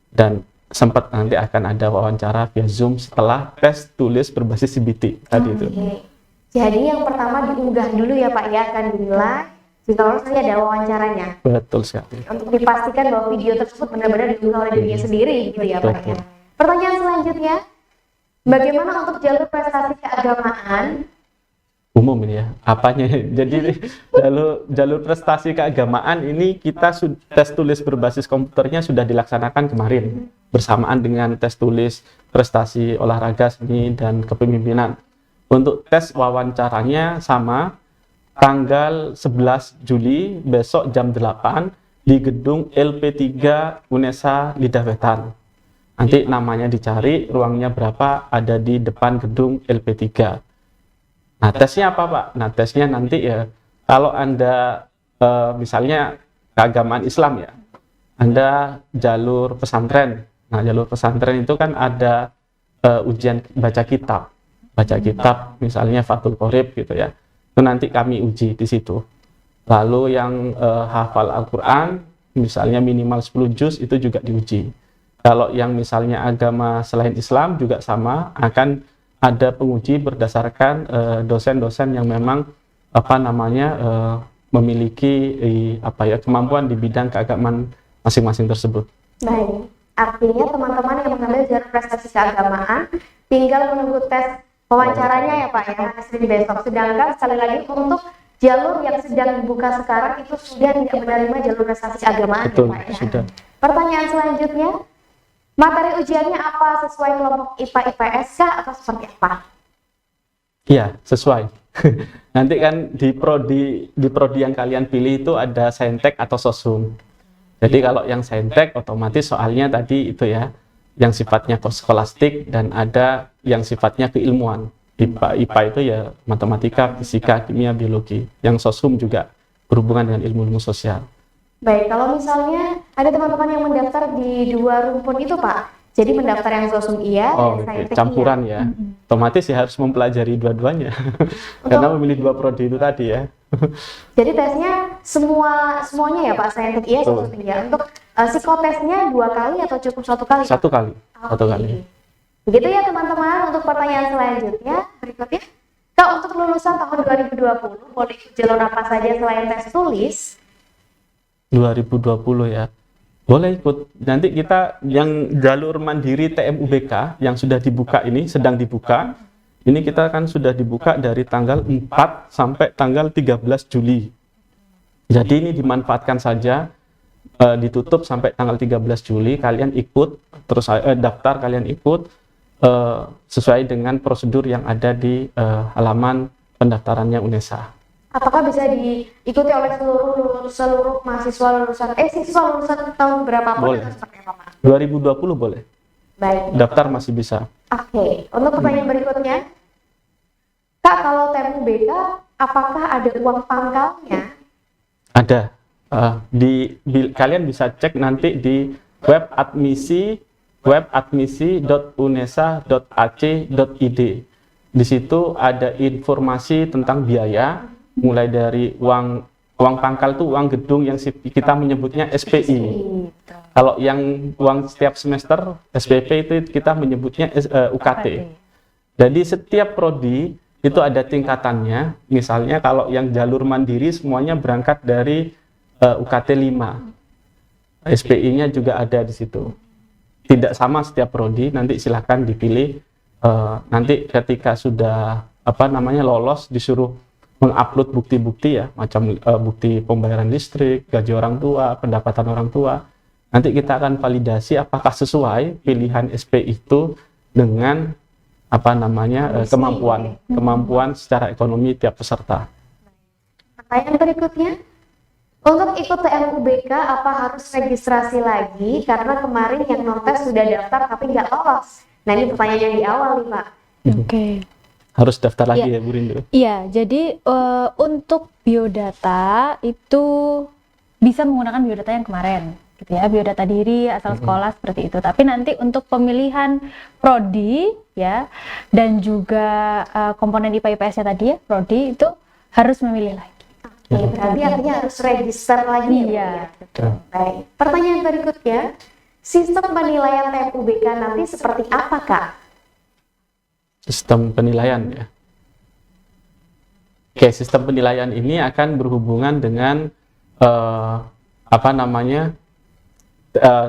dan sempat nanti akan ada wawancara via Zoom setelah tes tulis berbasis CBT tadi itu. Jadi yang pertama diunggah dulu ya Pak ya, akan dinilai. Jika lolos nanti ada wawancaranya. Betul sekali. Untuk dipastikan bahwa video tersebut benar-benar diunggah oleh dirinya sendiri gitu ya Pak ya. Pertanyaan selanjutnya, bagaimana untuk jalur prestasi keagamaan? Umum ini ya, apanya? Jadi jalur prestasi keagamaan ini kita tes tulis berbasis komputernya sudah dilaksanakan kemarin bersamaan dengan tes tulis prestasi olahraga, seni, dan kepemimpinan. Untuk tes wawancaranya sama, tanggal 11 Juli besok jam 8 di gedung LP3 UNESA Lidah Wetan. Nanti namanya dicari, ruangnya berapa, ada di depan gedung LP3. Nah, tesnya apa, Pak? Nah, tesnya nanti ya, kalau Anda misalnya keagamaan Islam ya, Anda jalur pesantren. Nah, jalur pesantren itu kan ada ujian baca kitab, misalnya Fathul Qorib gitu ya. Itu nanti kami uji di situ. Lalu yang hafal Al-Quran, misalnya minimal 10 juz, itu juga diuji. Kalau yang misalnya agama selain Islam juga sama, akan ada penguji berdasarkan dosen-dosen yang memang memiliki kemampuan di bidang keagamaan masing-masing tersebut. Baik, artinya teman-teman yang mengambil jalur prestasi keagamaan tinggal menunggu tes wawancaranya ya Pak ya, hasil besok. Sedangkan sekali lagi untuk jalur yang sedang dibuka sekarang itu sudah tidak menerima jalur prestasi keagamaan. Betul, ya Pak ya. sudah. Pertanyaan selanjutnya, materi ujiannya apa, sesuai kelompok IPA IPS kah atau seperti apa? Iya, sesuai. Nanti kan di prodi yang kalian pilih itu ada saintek atau sosum. Jadi kalau yang saintek otomatis soalnya tadi itu ya, yang sifatnya skolastik dan ada yang sifatnya keilmuan. IPA itu ya matematika, fisika, kimia, biologi. Yang sosum juga berhubungan dengan ilmu-ilmu sosial. Baik, kalau misalnya ada teman-teman yang mendaftar di 2 rumpun itu Pak, jadi mendaftar yang sosum iya dan saintek campuran iya. ya. Otomatis ya harus mempelajari dua-duanya. Karena memilih 2 prodi itu tadi ya. Jadi tesnya semuanya ya Pak, saintek iya, sosum iya. Untuk psikotesnya 2 kali atau cukup 1 kali? Satu kali. Satu Oke. kali. Begitu ya teman-teman, untuk pertanyaan selanjutnya berikutnya. Kak, untuk lulusan tahun 2020 boleh ikut jalur apa saja selain tes tulis? 2020 ya. Boleh ikut. Nanti kita yang jalur mandiri TMUBK yang sudah dibuka ini, sedang dibuka. Ini kita kan sudah dibuka dari tanggal 4 sampai tanggal 13 Juli. Jadi ini dimanfaatkan saja, ditutup sampai tanggal 13 Juli. Kalian ikut, terus daftar, kalian ikut sesuai dengan prosedur yang ada di halaman pendaftarannya UNESA. Apakah bisa diikuti oleh seluruh mahasiswa siswa lulusan tahun berapapun Boleh. atau seperti apa Pak? 2020 boleh. Baik. Daftar masih bisa. Oke, untuk pertanyaan berikutnya, Kak, kalau TMUBK, apakah ada uang pangkalnya? Ada. Kalian bisa cek nanti di web admisi.unesa.ac.id. Di situ ada informasi tentang biaya, mulai dari uang pangkal itu uang gedung yang kita menyebutnya SPI. Kalau yang uang setiap semester SPP itu kita menyebutnya UKT. Jadi setiap prodi itu ada tingkatannya. Misalnya kalau yang jalur mandiri semuanya berangkat dari UKT 5. SPI-nya juga ada di situ. Tidak sama setiap prodi, nanti silahkan dipilih. Nanti ketika sudah lolos disuruh mengupload bukti-bukti ya, macam bukti pembayaran listrik, gaji orang tua, pendapatan orang tua. Nanti kita akan validasi apakah sesuai pilihan SPI itu dengan kemampuan secara ekonomi tiap peserta. Pertanyaan berikutnya, untuk ikut TMUBK apa harus registrasi lagi? Karena kemarin yang non-tes sudah daftar tapi nggak lolos. Nah ini pertanyaan yang di awal nih Pak. Oke. Harus daftar lagi Iya. ya Bu Rindu? Iya, jadi untuk biodata itu bisa menggunakan biodata yang kemarin, gitu ya, biodata diri, asal sekolah seperti itu. Tapi nanti untuk pemilihan prodi ya, dan juga komponen IPA IPS-nya tadi ya, prodi itu harus memilih lagi. Oke, berarti artinya harus register lagi ya, Bu, Iya, ya? betul. Baik. Pertanyaan berikutnya, sistem penilaian TMUBK nanti seperti apa Kak? Sistem penilaian ya. Oke, sistem penilaian ini akan berhubungan dengan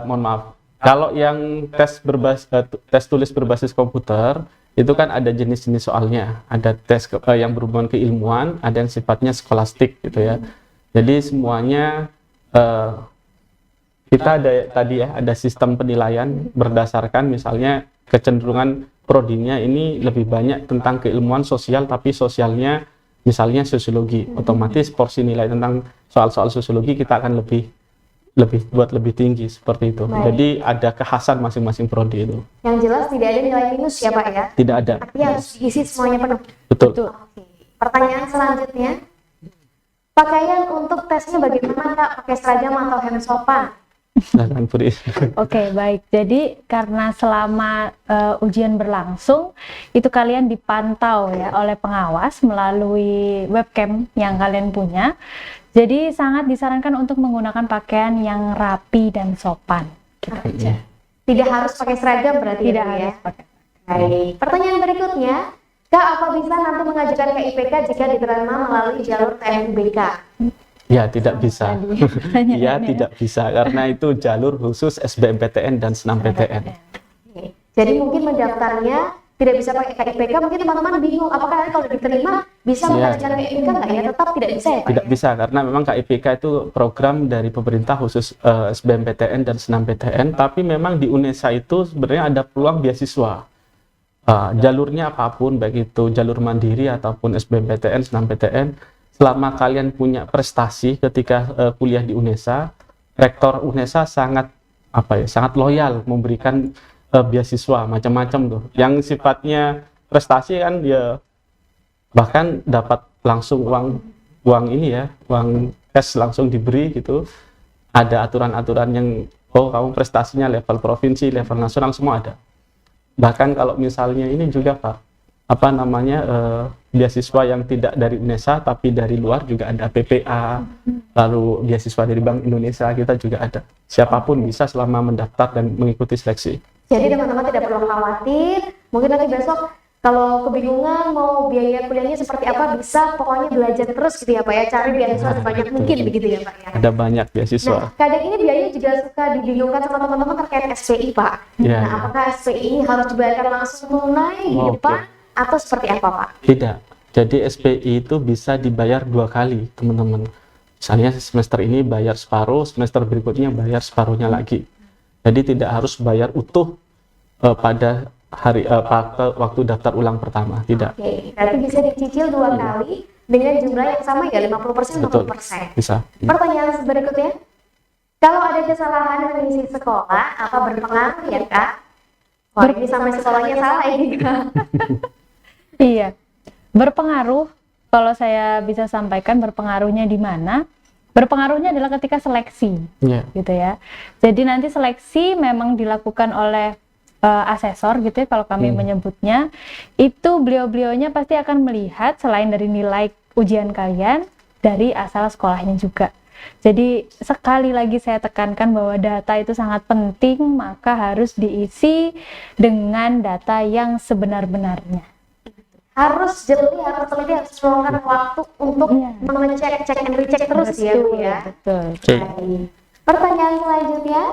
mohon maaf. Kalau yang tes tulis berbasis komputer itu kan ada jenis-jenis soalnya. Ada tes yang berhubungan keilmuan, ada yang sifatnya skolastik gitu ya. Jadi semuanya kita ada sistem penilaian berdasarkan misalnya kecenderungan prodinya ini lebih banyak tentang keilmuan sosial, tapi sosialnya misalnya sosiologi, otomatis porsi nilai tentang soal-soal sosiologi kita akan lebih lebih tinggi seperti itu. Baik. Jadi ada kekhasan masing-masing prodi itu. Yang jelas tidak ada nilai minus ya Pak ya? Tidak ada. Artinya harus diisi semuanya penuh. Betul. Oke. Pertanyaan selanjutnya, pakaian untuk tesnya bagaimana Kak? Pakai seragam atau hem sopan? Silakan Puri. Oke, baik. Jadi karena selama ujian berlangsung, itu kalian dipantau ya oleh pengawas melalui webcam yang kalian punya. Jadi sangat disarankan untuk menggunakan pakaian yang rapi dan sopan. Gitu aja. Tidak harus pakai seragam berarti Tidak ya? harus pakai. Baik. Pertanyaan berikutnya, Kak, apa bisa nanti mengajukan ke IPK jika diterima melalui jalur TMUBK? Ya, tidak bisa. Pertanyaannya Ya, tidak bisa karena itu jalur khusus SBMPTN dan SNMPTN. Oke. Jadi mungkin mendaftarnya tidak bisa pakai KIPK, mungkin teman-teman bingung apakah nanti kalau diterima bisa Iya. mengajukan ke IPK nggak ya? Tetap tidak bisa ya Pak? Tidak bisa karena memang KIPK itu program dari pemerintah khusus SBMPTN dan SNMPTN, tapi memang di UNESA itu sebenarnya ada peluang beasiswa. Jalurnya apapun, baik itu jalur mandiri ataupun SBMPTN, SNMPTN, selama kalian punya prestasi ketika kuliah di UNESA, rektor UNESA sangat sangat loyal memberikan beasiswa macam-macam tuh. Yang sifatnya prestasi kan ya bahkan dapat langsung uang ini ya, uang cash langsung diberi gitu. Ada aturan-aturan yang kamu prestasinya level provinsi, level nasional semua ada. Bahkan kalau misalnya ini juga Pak, beasiswa yang tidak dari UNESA tapi dari luar juga ada, PPA, lalu beasiswa dari Bank Indonesia kita juga ada. Siapapun bisa selama mendaftar dan mengikuti seleksi. Jadi teman-teman tidak perlu khawatir, mungkin nanti besok kalau kebingungan mau biaya kuliahnya seperti apa, bisa pokoknya belajar terus gitu ya Pak ya, cari beasiswa sebanyak mungkin begitu ya Pak ya. Ada banyak beasiswa. Nah, kadang ini biaya juga suka dibingungkan sama teman-teman terkait SPI Pak. Ya, Nah, apakah SPI ini harus dibayarkan langsung tunai di depan atau seperti apa Pak? Tidak. Jadi SPI itu bisa dibayar 2 kali teman-teman. Misalnya semester ini bayar separuh, semester berikutnya bayar separuhnya lagi. Jadi tidak harus bayar utuh pada waktu daftar ulang pertama, tidak. Oke, berarti bisa dicicil 2 kali dengan jumlah yang sama ya, 50%, Betul, 50%. bisa. Pertanyaan berikutnya, kalau ada kesalahan mengisi sekolah, apa berpengaruh ya Kak? Wah, ini sampai sekolahnya salah ini Kak. Iya, berpengaruh. Kalau saya bisa sampaikan berpengaruhnya di mana? Berpengaruhnya adalah ketika seleksi, gitu ya. Jadi nanti seleksi memang dilakukan oleh asesor gitu ya, kalau kami menyebutnya. Itu beliau-beliaunya pasti akan melihat selain dari nilai ujian kalian, dari asal sekolahnya juga. Jadi sekali lagi saya tekankan bahwa data itu sangat penting, maka harus diisi dengan data yang sebenar-benarnya. Harus jeli, harus teliti, harus meluangkan waktu untuk mengecek, cek and recheck terus ya Bu ya. Betul. Baik. Pertanyaan selanjutnya,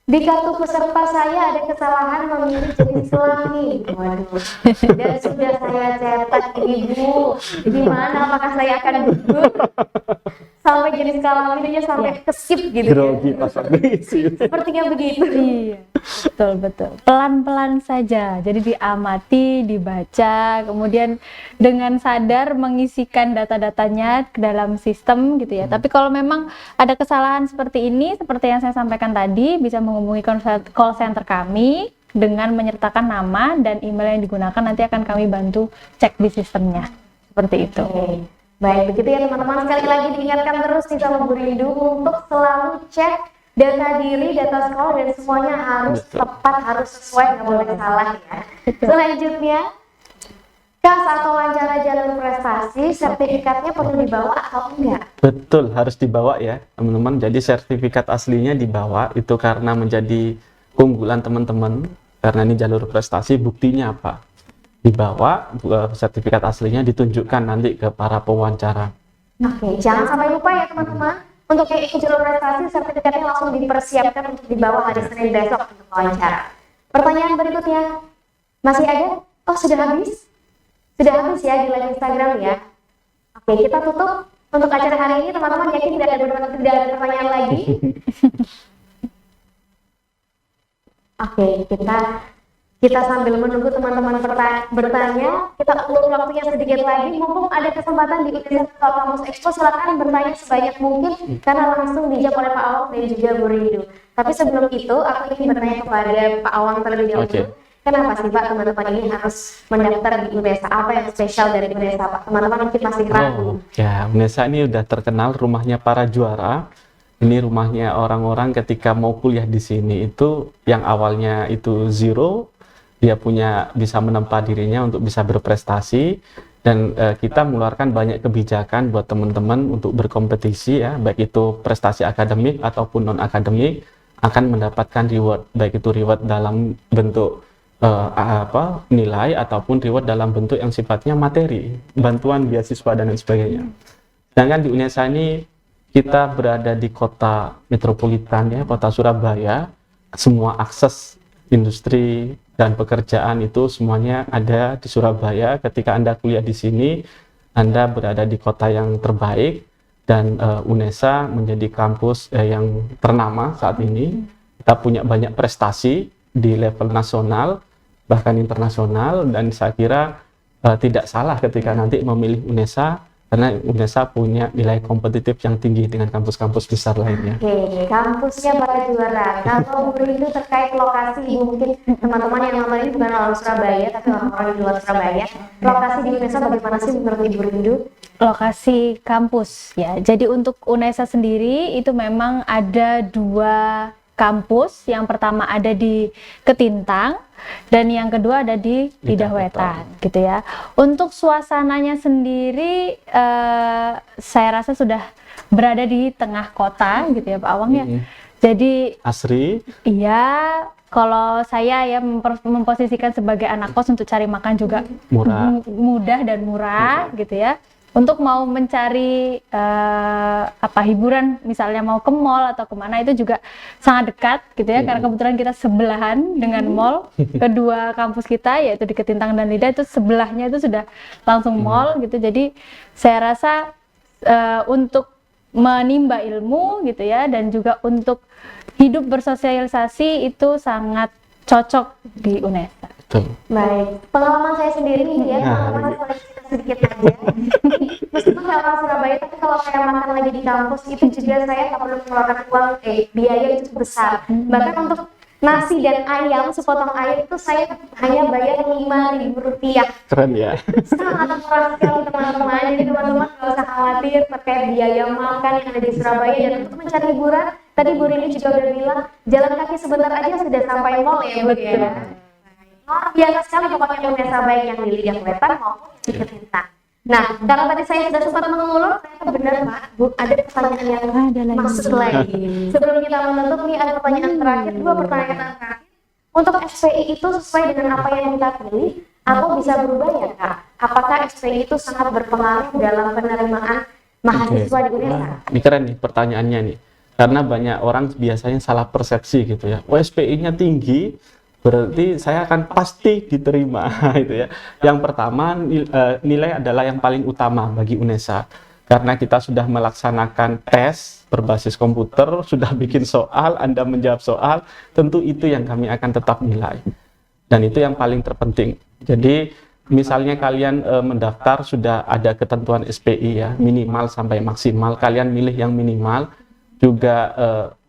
di kartu peserta saya ada kesalahan memilih jenis kelamin. Waduh, dan sudah saya cetak ini Bu. Gimana? Apakah saya akan gugur sampai jenis kelaminnya sampai ke-skip gitu Grogi ya? pas ngisi. Sepertinya begitu. Iya, betul. Pelan-pelan saja. Jadi diamati, dibaca, kemudian dengan sadar mengisikan data-datanya ke dalam sistem gitu ya. Tapi kalau memang ada kesalahan seperti ini, seperti yang saya sampaikan tadi, bisa menghubungi call center kami dengan menyertakan nama dan email yang digunakan. Nanti akan kami bantu cek di sistemnya. Seperti itu. Oke. Baik, begitu ya teman-teman. Sekali lagi diingatkan terus di Salam Burindu untuk selalu cek data diri, data sekolah, dan semuanya harus tepat, harus sesuai, nggak boleh salah ya. Selanjutnya, Kak, saat wawancara jalur prestasi, sertifikatnya perlu dibawa atau enggak? Betul, harus dibawa ya teman-teman. Jadi sertifikat aslinya dibawa, itu karena menjadi keunggulan teman-teman. Karena ini jalur prestasi, buktinya apa? Dibawa, sertifikat aslinya ditunjukkan nanti ke para pewawancara. Oke, jangan sampai lupa ya teman-teman. Untuk yang ikut jalur prestasi, sertifikatnya langsung dipersiapkan untuk dibawa hari Senin besok untuk wawancara. Pertanyaan berikutnya, masih ada? Oh, sudah habis? Sudah habis ya di live Instagram ya? Oke, kita tutup untuk acara hari ini. Teman-teman yakin tidak ada pertanyaan lagi? Oke, kita kita sambil menunggu teman-teman bertanya, kita ulur waktunya sedikit lagi. Mumpung ada kesempatan di UNESA Virtual Campus Expo, silakan bertanya sebanyak mungkin karena langsung dijawab oleh Pak Awang dan juga Bu Rindu. Tapi sebelum itu, aku ingin bertanya kepada Pak Awang terlebih dahulu. Kenapa sih Pak teman-teman ini harus mendaftar di UNESA? Apa yang spesial dari UNESA Pak? Teman-teman mungkin masih ragu. Ya, UNESA ini udah terkenal rumahnya para juara. Ini rumahnya orang-orang ketika mau kuliah di sini itu yang awalnya itu zero, dia bisa menempa dirinya untuk bisa berprestasi, dan kita mengeluarkan banyak kebijakan buat teman-teman untuk berkompetisi ya, baik itu prestasi akademik ataupun non akademik akan mendapatkan reward, baik itu reward dalam bentuk nilai ataupun reward dalam bentuk yang sifatnya materi, bantuan beasiswa dan lain sebagainya. Sedangkan di UNESA ini kita berada di kota metropolitan ya, kota Surabaya, semua akses industri dan pekerjaan itu semuanya ada di Surabaya. Ketika Anda kuliah di sini, Anda berada di kota yang terbaik, dan UNESA menjadi kampus yang ternama saat ini. Kita punya banyak prestasi di level nasional, bahkan internasional, dan saya kira tidak salah ketika nanti memilih UNESA, karena UNESA punya nilai kompetitif yang tinggi dengan kampus-kampus besar lainnya. Oke, kampusnya para juara. Kalau Bu Rindu terkait lokasi, mungkin teman-teman yang nonton ini bukan orang Surabaya, tapi orang-orang di luar Surabaya. Lokasi di UNESA bagaimana sih menurut Ibu Rindu? Lokasi kampus ya. Jadi untuk UNESA sendiri itu memang ada 2 kampus. Yang pertama ada di Ketintang dan yang kedua ada di Lidah Wetan gitu ya. Untuk suasananya sendiri saya rasa sudah berada di tengah kota gitu ya Pak Awang ya. Jadi asri. Iya, kalau saya ya memposisikan sebagai anak kos untuk cari makan juga mudah dan murah gitu ya. Untuk mau mencari hiburan, misalnya mau ke mall atau kemana, itu juga sangat dekat gitu ya, karena kebetulan kita sebelahan dengan mall. Kedua kampus kita yaitu di Ketintang dan Lidah itu sebelahnya itu sudah langsung mall gitu. Jadi saya rasa untuk menimba ilmu gitu ya, dan juga untuk hidup bersosialisasi itu sangat cocok di UNESA. Baik, pengalaman saya sendiri ya, pengalaman saya sedikit aja. Meskipun saya orang Surabaya, tapi kalau saya makan lagi di kampus itu juga saya nggak perlu mengeluarkan uang biaya yang cukup besar. Bahkan untuk nasi dan ayam, sepotong ayam itu saya hanya bayar Rp5.000. Keren ya. Sangat murah sekali teman-teman. Jadi teman-teman nggak usah khawatir terkait biaya makan yang ada di Surabaya. Dan untuk mencari hiburan, tadi Bu Rini juga udah bilang jalan kaki sebentar aja sudah sampai mall ya Bu ya. Luar biasa sekali pokoknya UNESA, baik yang di Lidah Wetan maupun di Ketintang. Nah, karena tadi saya sudah sempat mengulur, ternyata benar Pak, Bu, ada pertanyaan yang masuk lagi. Sebelum kita menutup nih, ada pertanyaan terakhir, 2 pertanyaan terakhir. Untuk SPI itu sesuai dengan apa yang kita pilih atau bisa berubah ya Kak? Apakah SPI itu sangat berpengaruh dalam penerimaan mahasiswa di UNESA? Ini keren nih pertanyaannya nih, karena banyak orang biasanya salah persepsi gitu ya. SPI-nya tinggi, berarti saya akan pasti diterima itu ya. Yang pertama, nilai adalah yang paling utama bagi UNESA, karena kita sudah melaksanakan tes berbasis komputer, sudah bikin soal, Anda menjawab soal, tentu itu yang kami akan tetap nilai, dan itu yang paling terpenting. Jadi misalnya kalian mendaftar, sudah ada ketentuan SPI ya, minimal sampai maksimal, kalian milih yang minimal, juga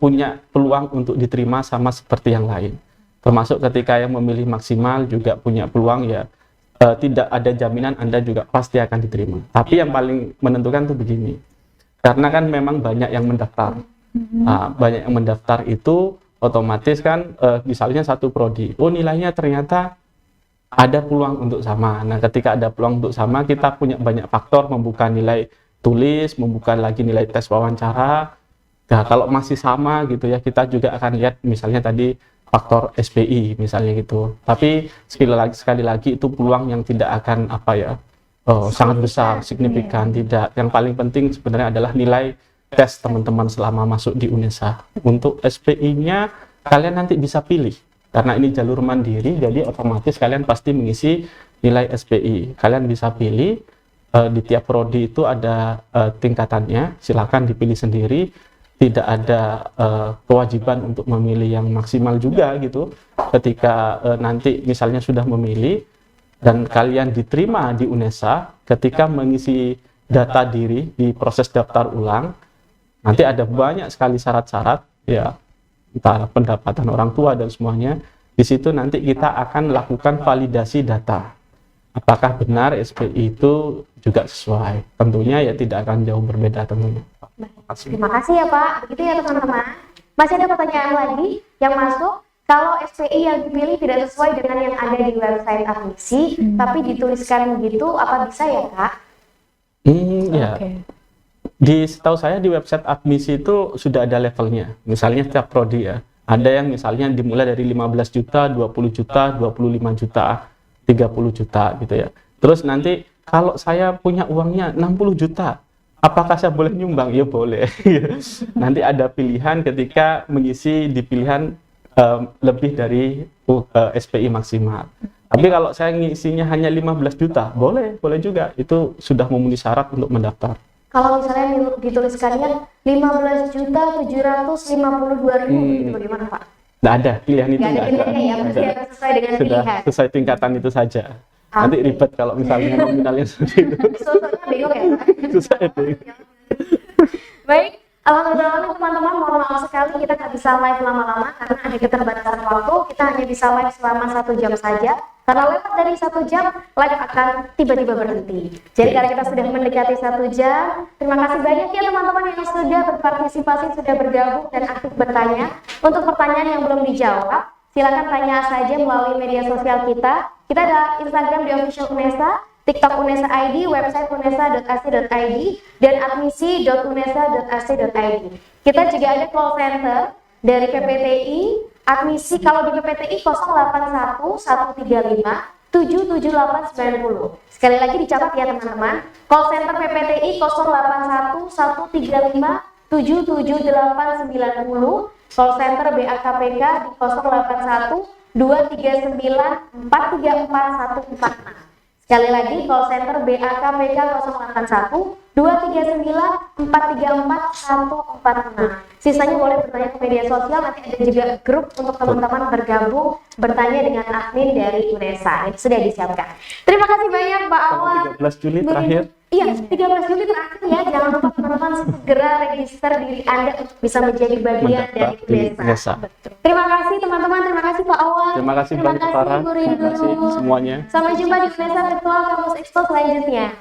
punya peluang untuk diterima sama seperti yang lain. Termasuk ketika yang memilih maksimal juga punya peluang ya, tidak ada jaminan Anda juga pasti akan diterima. Tapi yang paling menentukan tuh begini, karena kan memang banyak yang mendaftar. Banyak yang mendaftar itu otomatis kan misalnya satu prodi, nilainya ternyata ada peluang untuk sama. Nah, ketika ada peluang untuk sama, kita punya banyak faktor, membuka nilai tulis, membuka lagi nilai tes wawancara. Nah, kalau masih sama gitu ya, kita juga akan lihat misalnya tadi faktor SPI misalnya gitu. Tapi sekali lagi itu peluang yang tidak akan sangat besar, signifikan, tidak. Yang paling penting sebenarnya adalah nilai tes teman-teman selama masuk di UNESA. Untuk SPI-nya kalian nanti bisa pilih, karena ini jalur mandiri, jadi otomatis kalian pasti mengisi nilai SPI. Kalian bisa pilih, di tiap prodi itu ada tingkatannya, silakan dipilih sendiri. tidak ada kewajiban untuk memilih yang maksimal juga gitu. Ketika nanti misalnya sudah memilih dan kalian diterima di UNESA, ketika mengisi data diri di proses daftar ulang, nanti ada banyak sekali syarat-syarat ya, entah pendapatan orang tua dan semuanya. Di situ nanti kita akan lakukan validasi data. Apakah benar SPI itu juga sesuai? Tentunya ya tidak akan jauh berbeda tentunya. Terima kasih ya Pak. Begitu ya teman-teman. Masih ada pertanyaan lagi yang masuk. Kalau SPI yang dipilih tidak sesuai dengan yang ada di website admisi, tapi dituliskan begitu, apa bisa ya Kak? Ya. Setahu saya di website admisi itu sudah ada levelnya. Misalnya setiap prodi ya. Ada yang misalnya dimulai dari 15 juta, 20 juta, 25 juta, 30 juta gitu ya. Terus nanti kalau saya punya uangnya 60 juta, apakah saya boleh nyumbang? Ya boleh. Nanti ada pilihan ketika mengisi di pilihan lebih dari SPI maksimal. Tapi kalau saya ngisinya hanya 15 juta, boleh juga. Itu sudah memenuhi syarat untuk mendaftar. Kalau misalnya dituliskannya 15.752.000 itu bagaimana Pak? Nggak ada pilihan itu. Nggak ada pilihannya ya, mesti harus sesuai dengan sudah pilihan. sesuai tingkatan itu saja. Nanti ribet kalau misalnya nominalnya seperti itu. Soalnya bingung ya Pak? Susah itu. Baik, alhamdulillah teman-teman, mohon maaf sekali kita nggak bisa live lama-lama karena ada keterbatasan waktu. Kita hanya bisa live selama 1 jam saja. Karena lewat dari 1 jam, live akan tiba-tiba berhenti. Jadi karena kita sudah mendekati 1 jam, terima kasih banyak ya teman-teman yang sudah berpartisipasi, sudah bergabung dan aktif bertanya. Untuk pertanyaan yang belum dijawab, silakan tanya saja melalui media sosial kita. Kita ada Instagram di Official UNESA, TikTok UNESA ID, website unesa.ac.id, dan admisi.unesa.ac.id. Kita juga ada call center dari PPTI, admisi kalau di PPTI 081 135 77890. Sekali lagi dicatat ya teman-teman, call center PPTI 081 135 77890, call center BAKPK di 081 239 434146. Sekali lagi, call center BAKPK 081 239 434146. Sisanya boleh bertanya ke media sosial, nanti ada juga grup untuk teman-teman bergabung bertanya dengan admin dari UNESA. Itu sudah disiapkan. Terima kasih banyak Pak Awal. 13 Juli terakhir. Iya, 13 Juli terakhir ya. Jangan lupa teman-teman segera register diri Anda untuk bisa menjadi bagian dari UNESA. Terima kasih teman-teman, terima kasih Pak Awal. Terima kasih banyak Farah. Bu Rindu. Terima kasih semuanya. Sampai jumpa di UNESA Virtual Campus Expo selanjutnya.